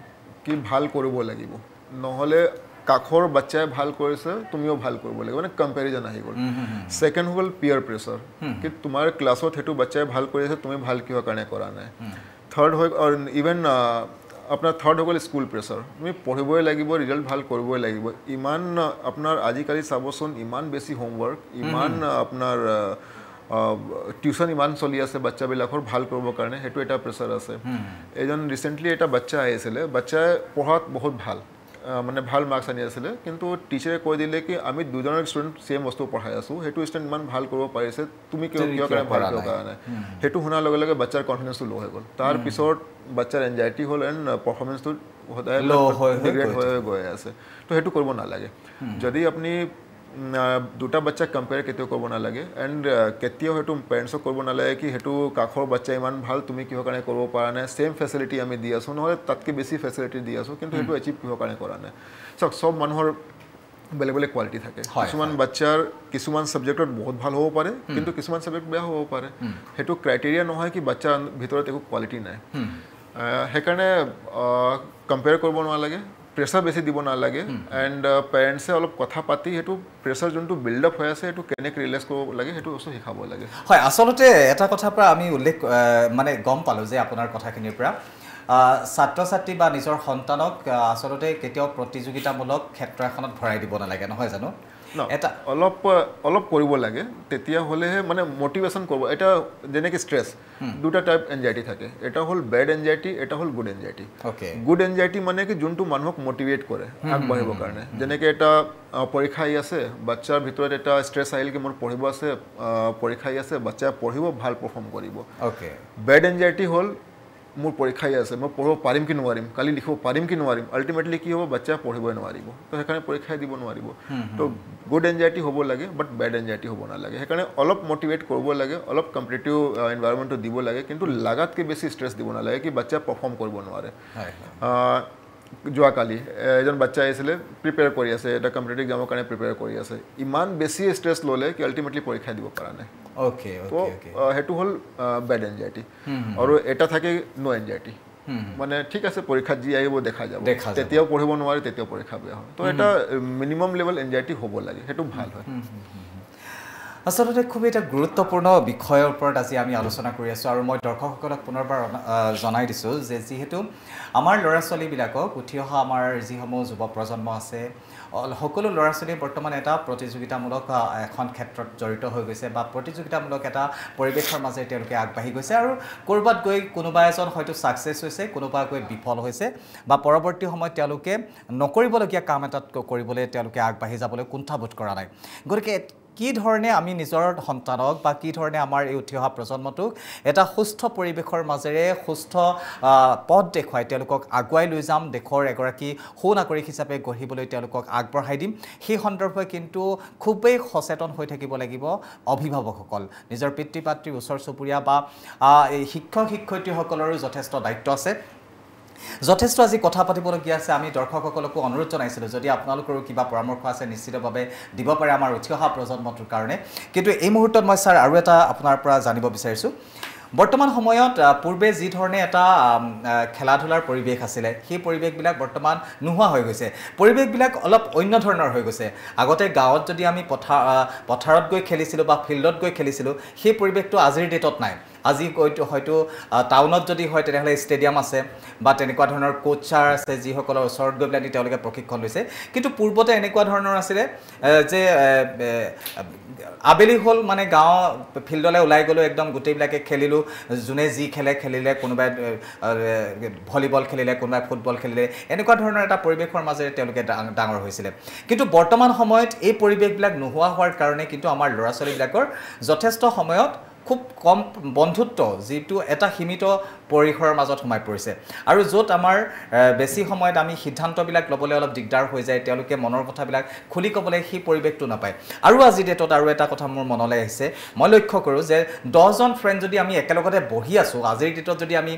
কি ভাল কৰিব লাগিব নহ'লে কাখৰ বাচ্চাই ভাল কৰিছে তুমিও ভাল কৰিব লাগিব মানে কম্পেৰিজন আহি গ'ল সেকেন্ড হ'ল পিয়াৰ প্ৰেছাৰ কি তোমাৰ ক্লাছত হেতু বাচ্চাই ভাল কৰিছে তুমি ভাল কিহৰ কাৰণে কৰা নাই থাৰ্ড হয় আৰু ইভেন আপোনাৰ থাৰ্ড হৈ গ'ল স্কুল প্ৰেছাৰ তুমি পঢ়িবই লাগিব ৰিজাল্ট ভাল কৰিবই লাগিব ইমান আপোনাৰ আজিকালি চাবচোন ইমান বেছি হোমৱৰ্ক ইমান আপোনাৰ টিউশন ইমান চলি আছে বাচ্চাবিলাকৰ ভাল কৰিবৰ কাৰণে হেতু এটা প্ৰেছাৰ আছে এজন ৰিসেন্টলি এটা বাচ্চা আহিছিলে বাচ্চাই পঢ়াত বহুত ভাল মানে ভাল মাৰ্কস আনি আছিলে কিন্তু টিচাৰে কৈ দিলে কি আমি দুজনৰ ষ্টুডেন্ট সেম বস্তু পঢ়াই আছো হেতু ষ্টুডেন্ট ইমান ভাল কৰিব পাৰিছে তুমি কিয় কাৰণে ভাল কৰা নাই হেতু শুনাৰ লগে লগে বাচ্চাৰ কনফিডেন্সটো লো হৈ গ'ল তাৰ পিছত বাচ্চাৰ এনজাইটি হ'ল এণ্ড পাৰফৰ্মেন্সটো সদায় লো হৈ গৈ আছে তো হেতু কৰিব নালাগে যদি আপুনি দুটা বাচ্চা কম্পেয়াৰ কেতিয়াও কৰিব নালাগে এণ্ড কেতিয়াও হেতু পেৰেণ্টছক কৰিব নালাগে কি হেতু কাখৰ বাচ্চা ইমান ভাল তুমি কিহৰ কাৰণে কৰিব পৰা নাই সেম ফেচিলিটি আমি দি আছো নহ'লে তাতকৈ বেছি ফেচিলিটি দি আছো কিন্তু হেতু এচিভ কিহৰ কাৰণে কৰা নাই চাওক সব মানুহৰ বেলেগ বেলেগ কোৱালিটি থাকে কিছুমান বাচ্চাৰ কিছুমান সাবজেক্টত বহুত ভাল হ'ব পাৰে কিন্তু কিছুমান সাবজেক্ট বেয়া হ'ব পাৰে হেতু ক্ৰাইটেৰিয়া নহয় কি বাচ্চাৰ ভিতৰত একো কোৱালিটি নাই সেইকাৰণে কম্পেয়াৰ কৰিব নালাগে প্ৰেছাৰ বেছি দিব নালাগে এণ্ড পেৰেণ্টছে অলপ কথা পাতি হেতু প্ৰেছাৰ যোনটো বিল্ড আপ হৈ আছে হেতু কেনেকৈ ৰিলেক্স কৰিব লাগে হেতু বস্তু শিকাব লাগে হয় আচলতে এটা কথাৰ পৰা আমি উল্লেখ মানে গম পালোঁ যে আপোনাৰ কথাখিনিৰ পৰা ছাত্ৰ ছাত্ৰী বা নিজৰ সন্তানক আচলতে কেতিয়াও প্ৰতিযোগিতামূলক ক্ষেত্ৰ এখনত ভৰাই দিব নালাগে নহয় জানো এটা অলপ কৰিব লাগে তেতিয়া হ'লেহে মানে মটিভেশ্যন কৰিব এটা যেনেকৈ ষ্ট্ৰেছ দুটা টাইপ এনজাইটি থাকে এটা হ'ল বেড এনজাইটি এটা হ'ল গুড এনজাইটি গুড এনজাইটি মানে কি যোনটো মানুহক মটিভেট কৰে আগবাঢ়িবৰ কাৰণে যেনেকৈ এটা পৰীক্ষা আহি আছে বাচ্চাৰ ভিতৰত এটা ষ্ট্ৰেছ আহিল কি মোৰ পঢ়িব আছে পৰীক্ষা আহি আছে বাচ্চাই পঢ়িব ভাল পাৰফৰ্ম কৰিব বেড এনজাইটি হ'ল মোৰ পৰীক্ষাই আছে মই পঢ়িব পাৰিম কি নোৱাৰিম কালি লিখিব পাৰিম কি নোৱাৰিম আল্টিমেটলি কি হ'ব বাচ্চা পঢ়িবই নোৱাৰিব তো সেইকাৰণে পৰীক্ষাই দিব নোৱাৰিব তো গুড এনজাইটি হ'ব লাগে বাট বেড এনজাইটি হ'ব নালাগে সেইকাৰণে অলপ মটিভেট কৰিব লাগে অলপ কম্পিটিটিভ এনভাইৰনমেণ্টটো দিব লাগে কিন্তু লাগাতকৈ বেছি ষ্ট্ৰেছ দিব নালাগে কি বাচ্চা পাৰফৰ্ম কৰিব নোৱাৰে যোৱাকালি এজন বাচ্চা আহিছিলে প্ৰিপেয়াৰ কৰি আছে এটা কম্পিটিটিভ এক্সামৰ কাৰণে প্ৰিপেয়াৰ কৰি আছে ইমান বেছি ষ্ট্ৰেছ ল'লে কি আল্টিমেটলি পৰীক্ষা দিব পৰা নাই হেতু হ'ল বেড এনজাইটি আৰু এটা থাকে নো এনজাইটি মানে ঠিক আছে পৰীক্ষাত যি আহিব দেখা যাব তেতিয়াও পঢ়িব নোৱাৰে তেতিয়াও পৰীক্ষা বেয়া হয় তো এটা মিনিমাম লেভেল এনজাইটি হ'ব লাগে সেইটো ভাল হয় আচলতে খুব এটা গুৰুত্বপূৰ্ণ বিষয়ৰ ওপৰত আজি আমি আলোচনা কৰি আছোঁ আৰু মই দৰ্শকসকলক পুনৰবাৰ জনাই দিছোঁ যে যিহেতু আমাৰ ল'ৰা ছোৱালীবিলাকক উঠি অহা আমাৰ যিসমূহ যুৱ প্ৰজন্ম আছে সকলো ল'ৰা ছোৱালীয়ে বৰ্তমান এটা প্ৰতিযোগিতামূলক এখন ক্ষেত্ৰত জড়িত হৈ গৈছে বা প্ৰতিযোগিতামূলক এটা পৰিৱেশৰ মাজেৰে তেওঁলোকে আগবাঢ়ি গৈছে আৰু ক'ৰবাত গৈ কোনোবা এজন হয়তো ছাকচেছ হৈছে কোনোবা গৈ বিফল হৈছে বা পৰৱৰ্তী সময়ত তেওঁলোকে নকৰিবলগীয়া কাম এটাত কৰিবলৈ তেওঁলোকে আগবাঢ়ি যাবলৈ কুণ্ঠাবোধ কৰা নাই গতিকে কি ধৰণে আমি নিজৰ সন্তানক বা কি ধৰণে আমাৰ এই উঠি অহা প্ৰজন্মটোক এটা সুস্থ পৰিৱেশৰ মাজেৰে সুস্থ পথ দেখুৱাই তেওঁলোকক আগুৱাই লৈ যাম দেশৰ এগৰাকী সুনাগৰিক হিচাপে গঢ়িবলৈ তেওঁলোকক আগবঢ়াই দিম সেই সন্দৰ্ভে কিন্তু খুবেই সচেতন হৈ থাকিব লাগিব অভিভাৱকসকল নিজৰ পিতৃ মাতৃৰ ওচৰ চুবুৰীয়া বা শিক্ষক শিক্ষয়িত্ৰীসকলৰো যথেষ্ট দায়িত্ব আছে যথেষ্ট আজি কথা পাতিবলগীয়া আছে আমি দৰ্শকসকলকো অনুৰোধ জনাইছিলোঁ যদি আপোনালোকৰো কিবা পৰামৰ্শ আছে নিশ্চিতভাৱে দিব পাৰে আমাৰ উঠি অহা প্ৰজন্মটোৰ কাৰণে কিন্তু এই মুহূৰ্তত মই ছাৰ আৰু এটা আপোনাৰ পৰা জানিব বিচাৰিছোঁ বৰ্তমান সময়ত পূৰ্বে যি ধৰণে এটা খেলা ধূলাৰ পৰিৱেশ আছিলে সেই পৰিৱেশবিলাক বৰ্তমান নোহোৱা হৈ গৈছে পৰিৱেশবিলাক অলপ অন্য ধৰণৰ হৈ গৈছে আগতে গাঁৱত যদি আমি পথাৰত গৈ খেলিছিলোঁ বা ফিল্ডত গৈ খেলিছিলোঁ সেই পৰিৱেশটো আজিৰ ডেটত নাই আজি হয়তো টাউনত যদি হয় তেনেহ'লে ষ্টেডিয়াম আছে বা তেনেকুৱা ধৰণৰ কোচাৰ আছে যিসকলৰ ওচৰত গৈ পেলাই তেওঁলোকে প্ৰশিক্ষণ লৈছে কিন্তু পূৰ্বতে এনেকুৱা ধৰণৰ আছিলে যে আবেলি হ'ল মানে গাঁও ফিল্ডলৈ ওলাই গ'লো একদম গোটেইবিলাকে খেলিলোঁ যোনে যি খেলিলে কোনোবাই ভলীবল খেলিলে কোনোবাই ফুটবল খেলিলে এনেকুৱা ধৰণৰ এটা পৰিৱেশৰ মাজেৰে তেওঁলোকে ডাঙৰ হৈছিলে কিন্তু বৰ্তমান সময়ত এই পৰিৱেশবিলাক নোহোৱা হোৱাৰ কাৰণে কিন্তু আমাৰ ল'ৰা ছোৱালীবিলাকৰ যথেষ্ট সময়ত খুব কম বন্ধুত্ব যিটো এটা সীমিত পৰিসৰৰ মাজত সোমাই পৰিছে আৰু য'ত আমাৰ বেছি সময়ত আমি সিদ্ধান্তবিলাক ল'বলৈ অলপ দিগদাৰ হৈ যায় তেওঁলোকে মনৰ কথাবিলাক খুলি ক'বলৈ সেই পৰিৱেশটো নাপায় আৰু আজি ডেটত আৰু এটা কথা মোৰ মনলৈ আহিছে মই লক্ষ্য কৰোঁ যে 10জন ফ্ৰেণ্ড যদি আমি একেলগতে বহি আছোঁ আজিৰ ডেটত যদি আমি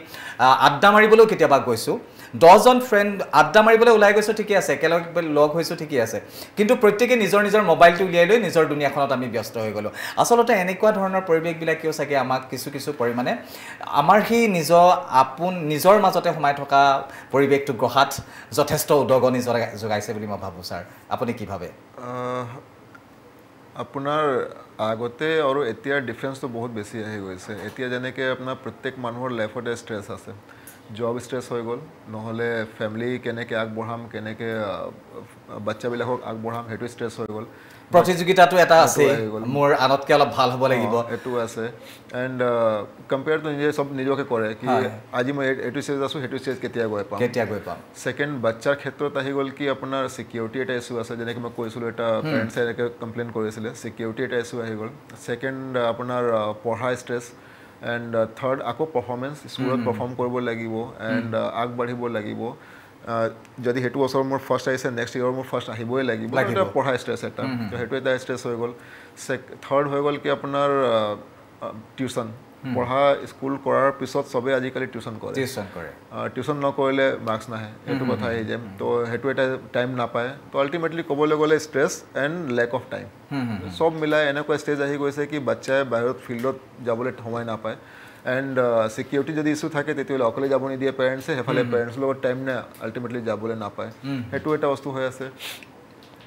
আড্ডা মাৰিবলৈও কেতিয়াবা গৈছোঁ 10জন ফ্ৰেণ্ড আড্ডা মাৰিবলৈ ওলাই গৈছোঁ ঠিকে আছে একেলগে লগ হৈছোঁ ঠিকে আছে কিন্তু প্ৰত্যেকে নিজৰ নিজৰ মোবাইলটো উলিয়াই লৈ নিজৰ দুনিয়াখনত আমি ব্যস্ত হৈ গ'লোঁ আচলতে এনেকুৱা ধৰণৰ পৰিৱেশবিলাকেও চাগে আমাক কিছু পৰিমাণে আমাৰ সেই নিজৰ মাজতে সোমাই থকা পৰিৱেশটো গ্ৰহাত যথেষ্ট উদগনি যোগাইছে বুলি মই ভাবোঁ ছাৰ আপুনি কি ভাবে আপোনাৰ আগতে আৰু এতিয়াৰ ডিফাৰেঞ্চটো বহুত বেছি আহি গৈছে এতিয়া যেনেকৈ আপোনাৰ প্ৰত্যেক মানুহৰ লাইফতে ষ্ট্ৰেছ আছে জব ষ্ট্ৰেছ হৈ গ'ল নহ'লে ফেমিলি কেনেকৈ আগবঢ়াম কেনেকৈ বাচ্চাবিলাকক আগবঢ়াম সেইটো ষ্ট্ৰেছ হৈ গ'ল প্ৰতিযোগিতাটো এটা আছে মোৰ আনতকৈ অলপ ভাল হ'ব লাগিব এইটো আছে এণ্ড কম্পেয়াৰ টু নিজে চব নিজকে কৰে কি আজি মই এইটো ষ্টেজ আছোঁ সেইটো ষ্টেজ কেতিয়া গৈ পাম ছেকেণ্ড বাচ্চাৰ ক্ষেত্ৰত আহি গ'ল কি আপোনাৰ ছিকিউৰিটি এটা ইছ্যু আছে যেনেকৈ মই কৈছিলোঁ এটা পেৰেণ্টছে এনেকৈ কমপ্লেইন কৰিছিলে ছিকিউৰিটি এটা ইছ্যু আহি গ'ল ছেকেণ্ড আপোনাৰ পঢ়া ষ্ট্ৰেছ এণ্ড থাৰ্ড আকৌ পাৰফৰ্মেঞ্চ স্কুলত পাৰফৰ্ম কৰিব লাগিব এণ্ড আগবাঢ়িব লাগিব যদি সেইটো বছৰ মোৰ ফাৰ্ষ্ট আহিছে নেক্সট ইয়েৰ মোৰ ফাৰ্ষ্ট আহিবই লাগিব এটা পঢ়া ষ্ট্ৰেছ এটা সেইটো এটা ষ্ট্ৰেছ হৈ গ'ল থাৰ্ড হৈ গ'ল কি আপোনাৰ টিউশ্যন পঢ়া স্কুল কৰাৰ পিছত চবেই আজিকালি টিউশ্যন কৰে টিউশ্যন নকৰিলে মাৰ্কছ নাহে এইটো কথা আহি যায় তো সেইটো এটা টাইম নাপায় তো আল্টিমেটলি ক'বলৈ গ'লে stress and lake of time চব মিলাই এনেকুৱা ষ্টেজ আহি গৈছে কি বাচ্চাই বাহিৰত ফিল্ডত যাবলৈ সময় নাপায় এণ্ড ছিকিউৰিটি যদি ইছ্যু থাকে তেতিয়াহ'লে অকলে যাব নিদিয়ে পেৰেণ্টছে সেইফালে পেৰেণ্টছৰ লগত টাইম নে আল্টিমেটলি যাবলৈ নাপায় সেইটো এটা বস্তু হৈ আছে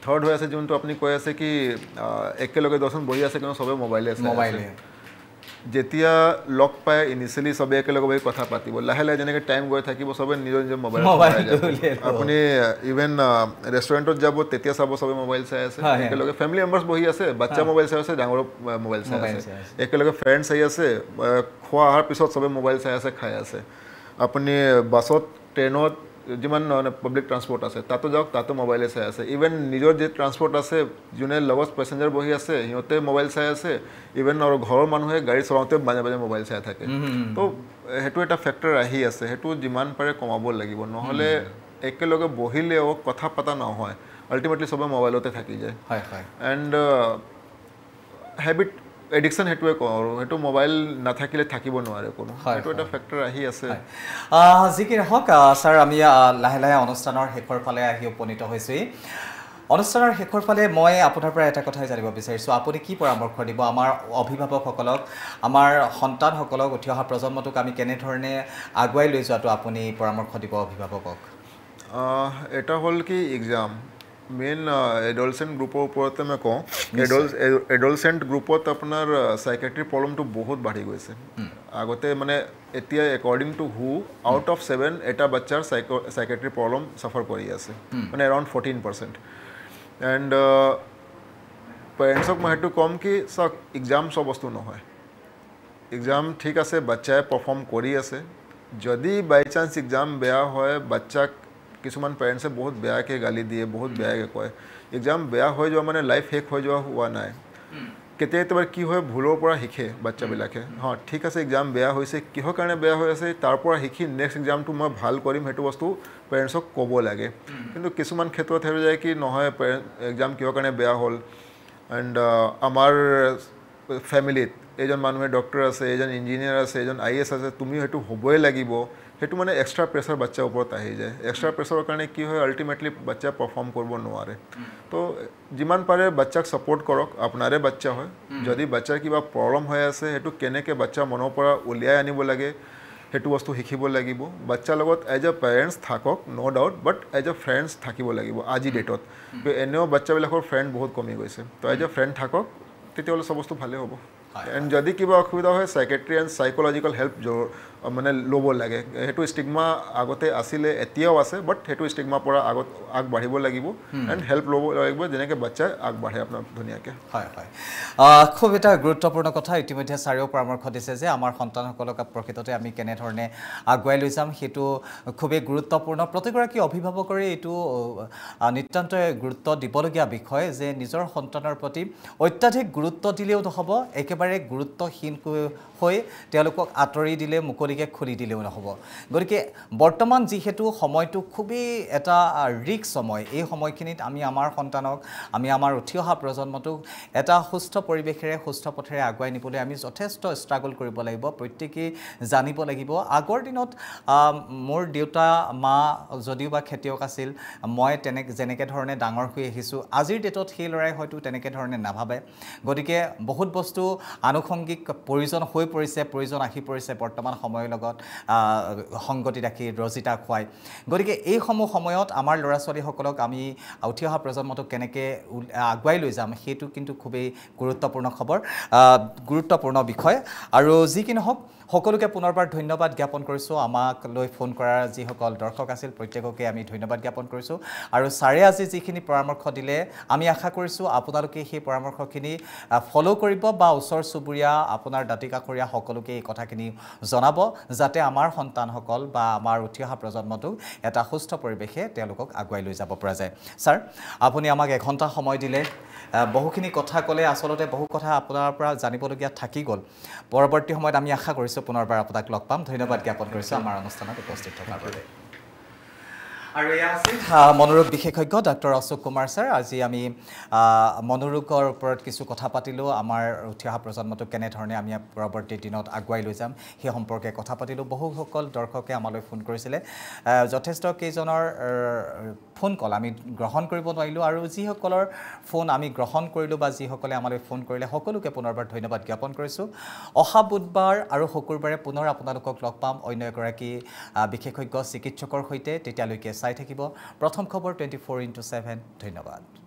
থাৰ্ড হৈ আছে যোনটো আপুনি কৈ আছে কি একেলগে 10জন বহি আছে কিন্তু চবেই মোবাইলে যেতিয়া লগ পায় ইনিচিয়েলি চবেই একেলগে বহি কথা পাতিব লাহে লাহে যেনেকৈ টাইম গৈ থাকিব চবেই নিজৰ নিজৰ মোবাইল আপুনি ইভেন ৰেষ্টুৰেণ্টত যাব তেতিয়া চাব চবেই মোবাইল চাই আছে একেলগে ফেমিলি মেম্বাৰ্ছ বহি আছে বাচ্চা মোবাইল চাই আছে ডাঙৰ মোবাইল চাই আছে একেলগে ফ্ৰেণ্ডছ আহি আছে খোৱা অহাৰ পিছত চবেই মোবাইল চাই আছে খাই আছে আপুনি বাছত ট্ৰেইনত যিমান পাব্লিক ট্ৰান্সপৰ্ট আছে তাতো যাওক তাতো মোবাইলে চাই আছে ইভেন নিজৰ যে ট্ৰান্সপৰ্ট আছে যোনে লগত পেচেঞ্জাৰ বহি আছে সিহঁতে মোবাইল চাই আছে ইভেন আৰু ঘৰৰ মানুহে গাড়ী চলাওঁতে মাজে মাজে মোবাইল চাই থাকে তো সেইটো এটা ফেক্টৰ আহি আছে সেইটো যিমান পাৰে কমাব লাগিব নহ'লে একেলগে বহিলেও কথা পতা নহয় আল্টিমেটলি চবে মোবাইলতে থাকি যায় এণ্ড হেবিট এডিকশ্যন সেইটোৱে কওঁ আৰু সেইটো মোবাইল নাথাকিলে থাকিব নোৱাৰে কোনো সেইটো এটা ফেক্টৰ আহি আছে যি কি নহওক ছাৰ আমি লাহে লাহে অনুষ্ঠানৰ শেষৰ ফালে আহি উপনীত হৈছোঁহি অনুষ্ঠানৰ শেষৰ ফালে মই আপোনাৰ পৰা এটা কথাই জানিব বিচাৰিছোঁ আপুনি কি পৰামৰ্শ দিব আমাৰ অভিভাৱকসকলক আমাৰ সন্তানসকলক উঠি অহা প্ৰজন্মটোক আমি কেনেধৰণে আগুৱাই লৈ যোৱাটো আপুনি পৰামৰ্শ দিব অভিভাৱকক এটা হ'ল কি এক্সাম মেইন এডলচেণ্ট গ্ৰুপৰ ওপৰতে মই কওঁ এডলচেণ্ট গ্ৰুপত আপোনাৰ চাইকেট্ৰি প্ৰব্লেমটো বহুত বাঢ়ি গৈছে আগতে মানে এতিয়া according to who out of 7 এটা বাচ্চাৰ চাইকেট্ৰি প্ৰব্লেম চাফাৰ কৰি আছে মানে এৰাউণ্ড 14% এণ্ড পেৰেণ্টছক মই সেইটো ক'ম কি চাওক এক্সাম চব বস্তু নহয় এক্সাম ঠিক আছে বাচ্চাই পাৰফৰ্ম কৰি আছে যদি বাই চান্স এক্সাম বেয়া হয় বাচ্চাক কিছুমান পেৰেণ্টছে বহুত বেয়াকৈ গালি দিয়ে বহুত বেয়াকৈ কয় এক্সাম বেয়া হৈ যোৱা মানে লাইফ শেষ হৈ যোৱা হোৱা নাই কেতিয়াবা কি হয় ভুলৰ পৰা শিকে বাচ্চাবিলাকে ঠিক আছে এক্সাম বেয়া হৈছে কিহৰ কাৰণে বেয়া হৈ আছে তাৰ পৰা শিকি নেক্সট এক্সামটো মই ভাল কৰিম সেইটো বস্তু পেৰেণ্টছক ক'ব লাগে কিন্তু কিছুমান ক্ষেত্ৰত হৈ যায় কি নহয় এক্সাম কিহৰ কাৰণে বেয়া হ'ল এণ্ড আমাৰ ফ্যামিলিত এজন মানুহে ডক্টৰ আছে এজন ইঞ্জিনিয়াৰ আছে এজন IAS আছে তুমি হেতু হ'বই লাগিব হেতু মানে এক্সট্ৰা প্ৰেছাৰ বাচ্চা ওপৰত আহি যায় এক্সট্ৰা প্ৰেছাৰৰ কাৰণে কি হয় আল্টিমেটলি বাচ্চা পাৰফৰ্ম কৰিব নোৱাৰে তো যিমান পাৰে বাচ্চাক সাপোৰ্ট কৰক আপোনাৰে বাচ্চা হয় যদি বাচ্চাৰ কিবা প্ৰবলেম হৈ আছে হেতু কেনেকে বাচ্চা মনৰ পৰা উলিয়াই আনিব লাগে হেতু বস্তু শিকিব লাগিব বাচ্চাৰ লগত এজ এ পেৰেণ্টছ থাকক no doubt but as a friends থাকিব লাগিব আজি ডেটত এনেও বাচ্চাবিলাকৰ ফ্ৰেণ্ড বহুত কমি গৈছে তো এজ এ ফ্ৰেণ্ড থাকক তেতিয়াহ'লে সব বস্তু ভালে হ'ব এণ্ড যদি কিবা অসুবিধা হয় সাইকেট্ৰি এণ্ড সাইকোলজিকেল হেল্প মানে ল'ব লাগে হেতু ষ্টিগমা আগতে আছিলে এতিয়াও আছে বাট হেতু ষ্টিগমা পৰা আগবাঢ়িব লাগিব এণ্ড হেল্প ল'ব লাগিব যেনেকৈ বাচ্চাই আগবাঢ়ে আপোনাৰ ধুনীয়াকৈ হয় হয় খুব এটা গুৰুত্বপূৰ্ণ কথা ইতিমধ্যে ছাৰেও পৰামৰ্শ দিছে যে আমাৰ সন্তানসকলক প্ৰকৃততে আমি কেনেধৰণে আগুৱাই লৈ যাম সেইটো খুবেই গুৰুত্বপূৰ্ণ প্ৰতিগৰাকী অভিভাৱকৰে এইটো নিতান্ত গুৰুত্ব দিবলগীয়া বিষয় যে নিজৰ সন্তানৰ প্ৰতি অত্যাধিক গুৰুত্ব দিলেও নহ'ব একেবাৰে গুৰুত্বহীন হৈ তেওঁলোকক আঁতৰি দিলে মুকলিকে খুলি দিলেও নহ'ব গতিকে বৰ্তমান যিহেতু সময়টো খুবেই এটা ৰিস্ক সময় এই সময়খিনিত আমি আমাৰ সন্তানক আমি আমাৰ উঠি অহা প্ৰজন্মটোক এটা সুস্থ পৰিৱেশেৰে সুস্থ পথেৰে আগুৱাই নিবলৈ আমি যথেষ্ট ষ্ট্ৰাগল কৰিব লাগিব প্ৰত্যেকেই জানিব লাগিব আগৰ দিনত মোৰ দেউতা মা যদিও বা খেতিয়ক আছিল মই যেনেকৈ ধৰণে ডাঙৰ হৈ আহিছোঁ আজিৰ ডেটত সেই ল'ৰাই হয়তো তেনেকৈ ধৰণে নাভাবে গতিকে বহুত বস্তু আনুষংগিক প্ৰয়োজন হৈ পৰিছে প্ৰয়োজন আহি পৰিছে বৰ্তমান সময়ৰ লগত সংগতি ৰাখি ৰজিতা খুৱাই গতিকে এই সময়ত আমাৰ ল'ৰা ছোৱালীসকলক আমি উঠি অহা প্ৰজন্মটোক কেনেকৈ আগুৱাই লৈ যাম সেইটো কিন্তু খুবেই গুৰুত্বপূৰ্ণ খবৰ গুৰুত্বপূৰ্ণ বিষয় আৰু যি কি নহওক সকলোকে পুনৰবাৰ ধন্যবাদ জ্ঞাপন কৰিছোঁ আমাক লৈ ফোন কৰাৰ যিসকল দৰ্শক আছিল প্ৰত্যেককে আমি ধন্যবাদ জ্ঞাপন কৰিছোঁ আৰু ছাৰে আজি যিখিনি পৰামৰ্শ দিলে আমি আশা কৰিছোঁ আপোনালোকে সেই পৰামৰ্শখিনি ফ'ল' কৰিব বা ওচৰ চুবুৰীয়া আপোনাৰ দাঁতি কাষৰীয়া সকলোকে এই কথাখিনি জনাব যাতে আমাৰ সন্তানসকল বা আমাৰ উঠি অহা প্ৰজন্মটোক এটা সুস্থ পৰিৱেশে তেওঁলোকক আগুৱাই লৈ যাব পৰা যায় ছাৰ আপুনি আমাক এঘণ্টা সময় দিলে বহুখিনি কথা ক'লে আচলতে বহু কথা আপোনাৰ পৰা জানিবলগীয়া থাকি গ'ল পৰৱৰ্তী সময়ত আমি আশা কৰিছোঁ পুনৰবাৰ আপোনাক লগ পাম ধন্যবাদ জ্ঞাপন কৰিছোঁ আমাৰ অনুষ্ঠানত উপস্থিত থকাৰ বাবে আৰু এয়া আছিল মনোৰোগ বিশেষজ্ঞ ডাক্তৰ অশোক কুমাৰ ছাৰ আজি আমি মনোৰোগৰ ওপৰত কিছু কথা পাতিলোঁ আমাৰ উঠি অহা প্ৰজন্মটোক কেনেধৰণে আমি পৰৱৰ্তী দিনত আগুৱাই লৈ যাম সেই সম্পৰ্কে কথা পাতিলোঁ বহুসকল দৰ্শকে আমালৈ ফোন কৰিছিলে যথেষ্ট কেইজনৰ ফোন কল আমি গ্ৰহণ কৰিব নোৱাৰিলোঁ আৰু যিসকলৰ ফোন আমি গ্ৰহণ কৰিলোঁ বা যিসকলে আমালৈ ফোন কৰিলে সকলোকে পুনৰবাৰ ধন্যবাদ জ্ঞাপন কৰিছোঁ অহা বুধবাৰ আৰু শুকুৰবাৰে পুনৰ আপোনালোকক লগ পাম অন্য এগৰাকী বিশেষজ্ঞ চিকিৎসকৰ সৈতে তেতিয়ালৈকে চাই থাকিব প্ৰথম খবৰ 24/7 ধন্যবাদ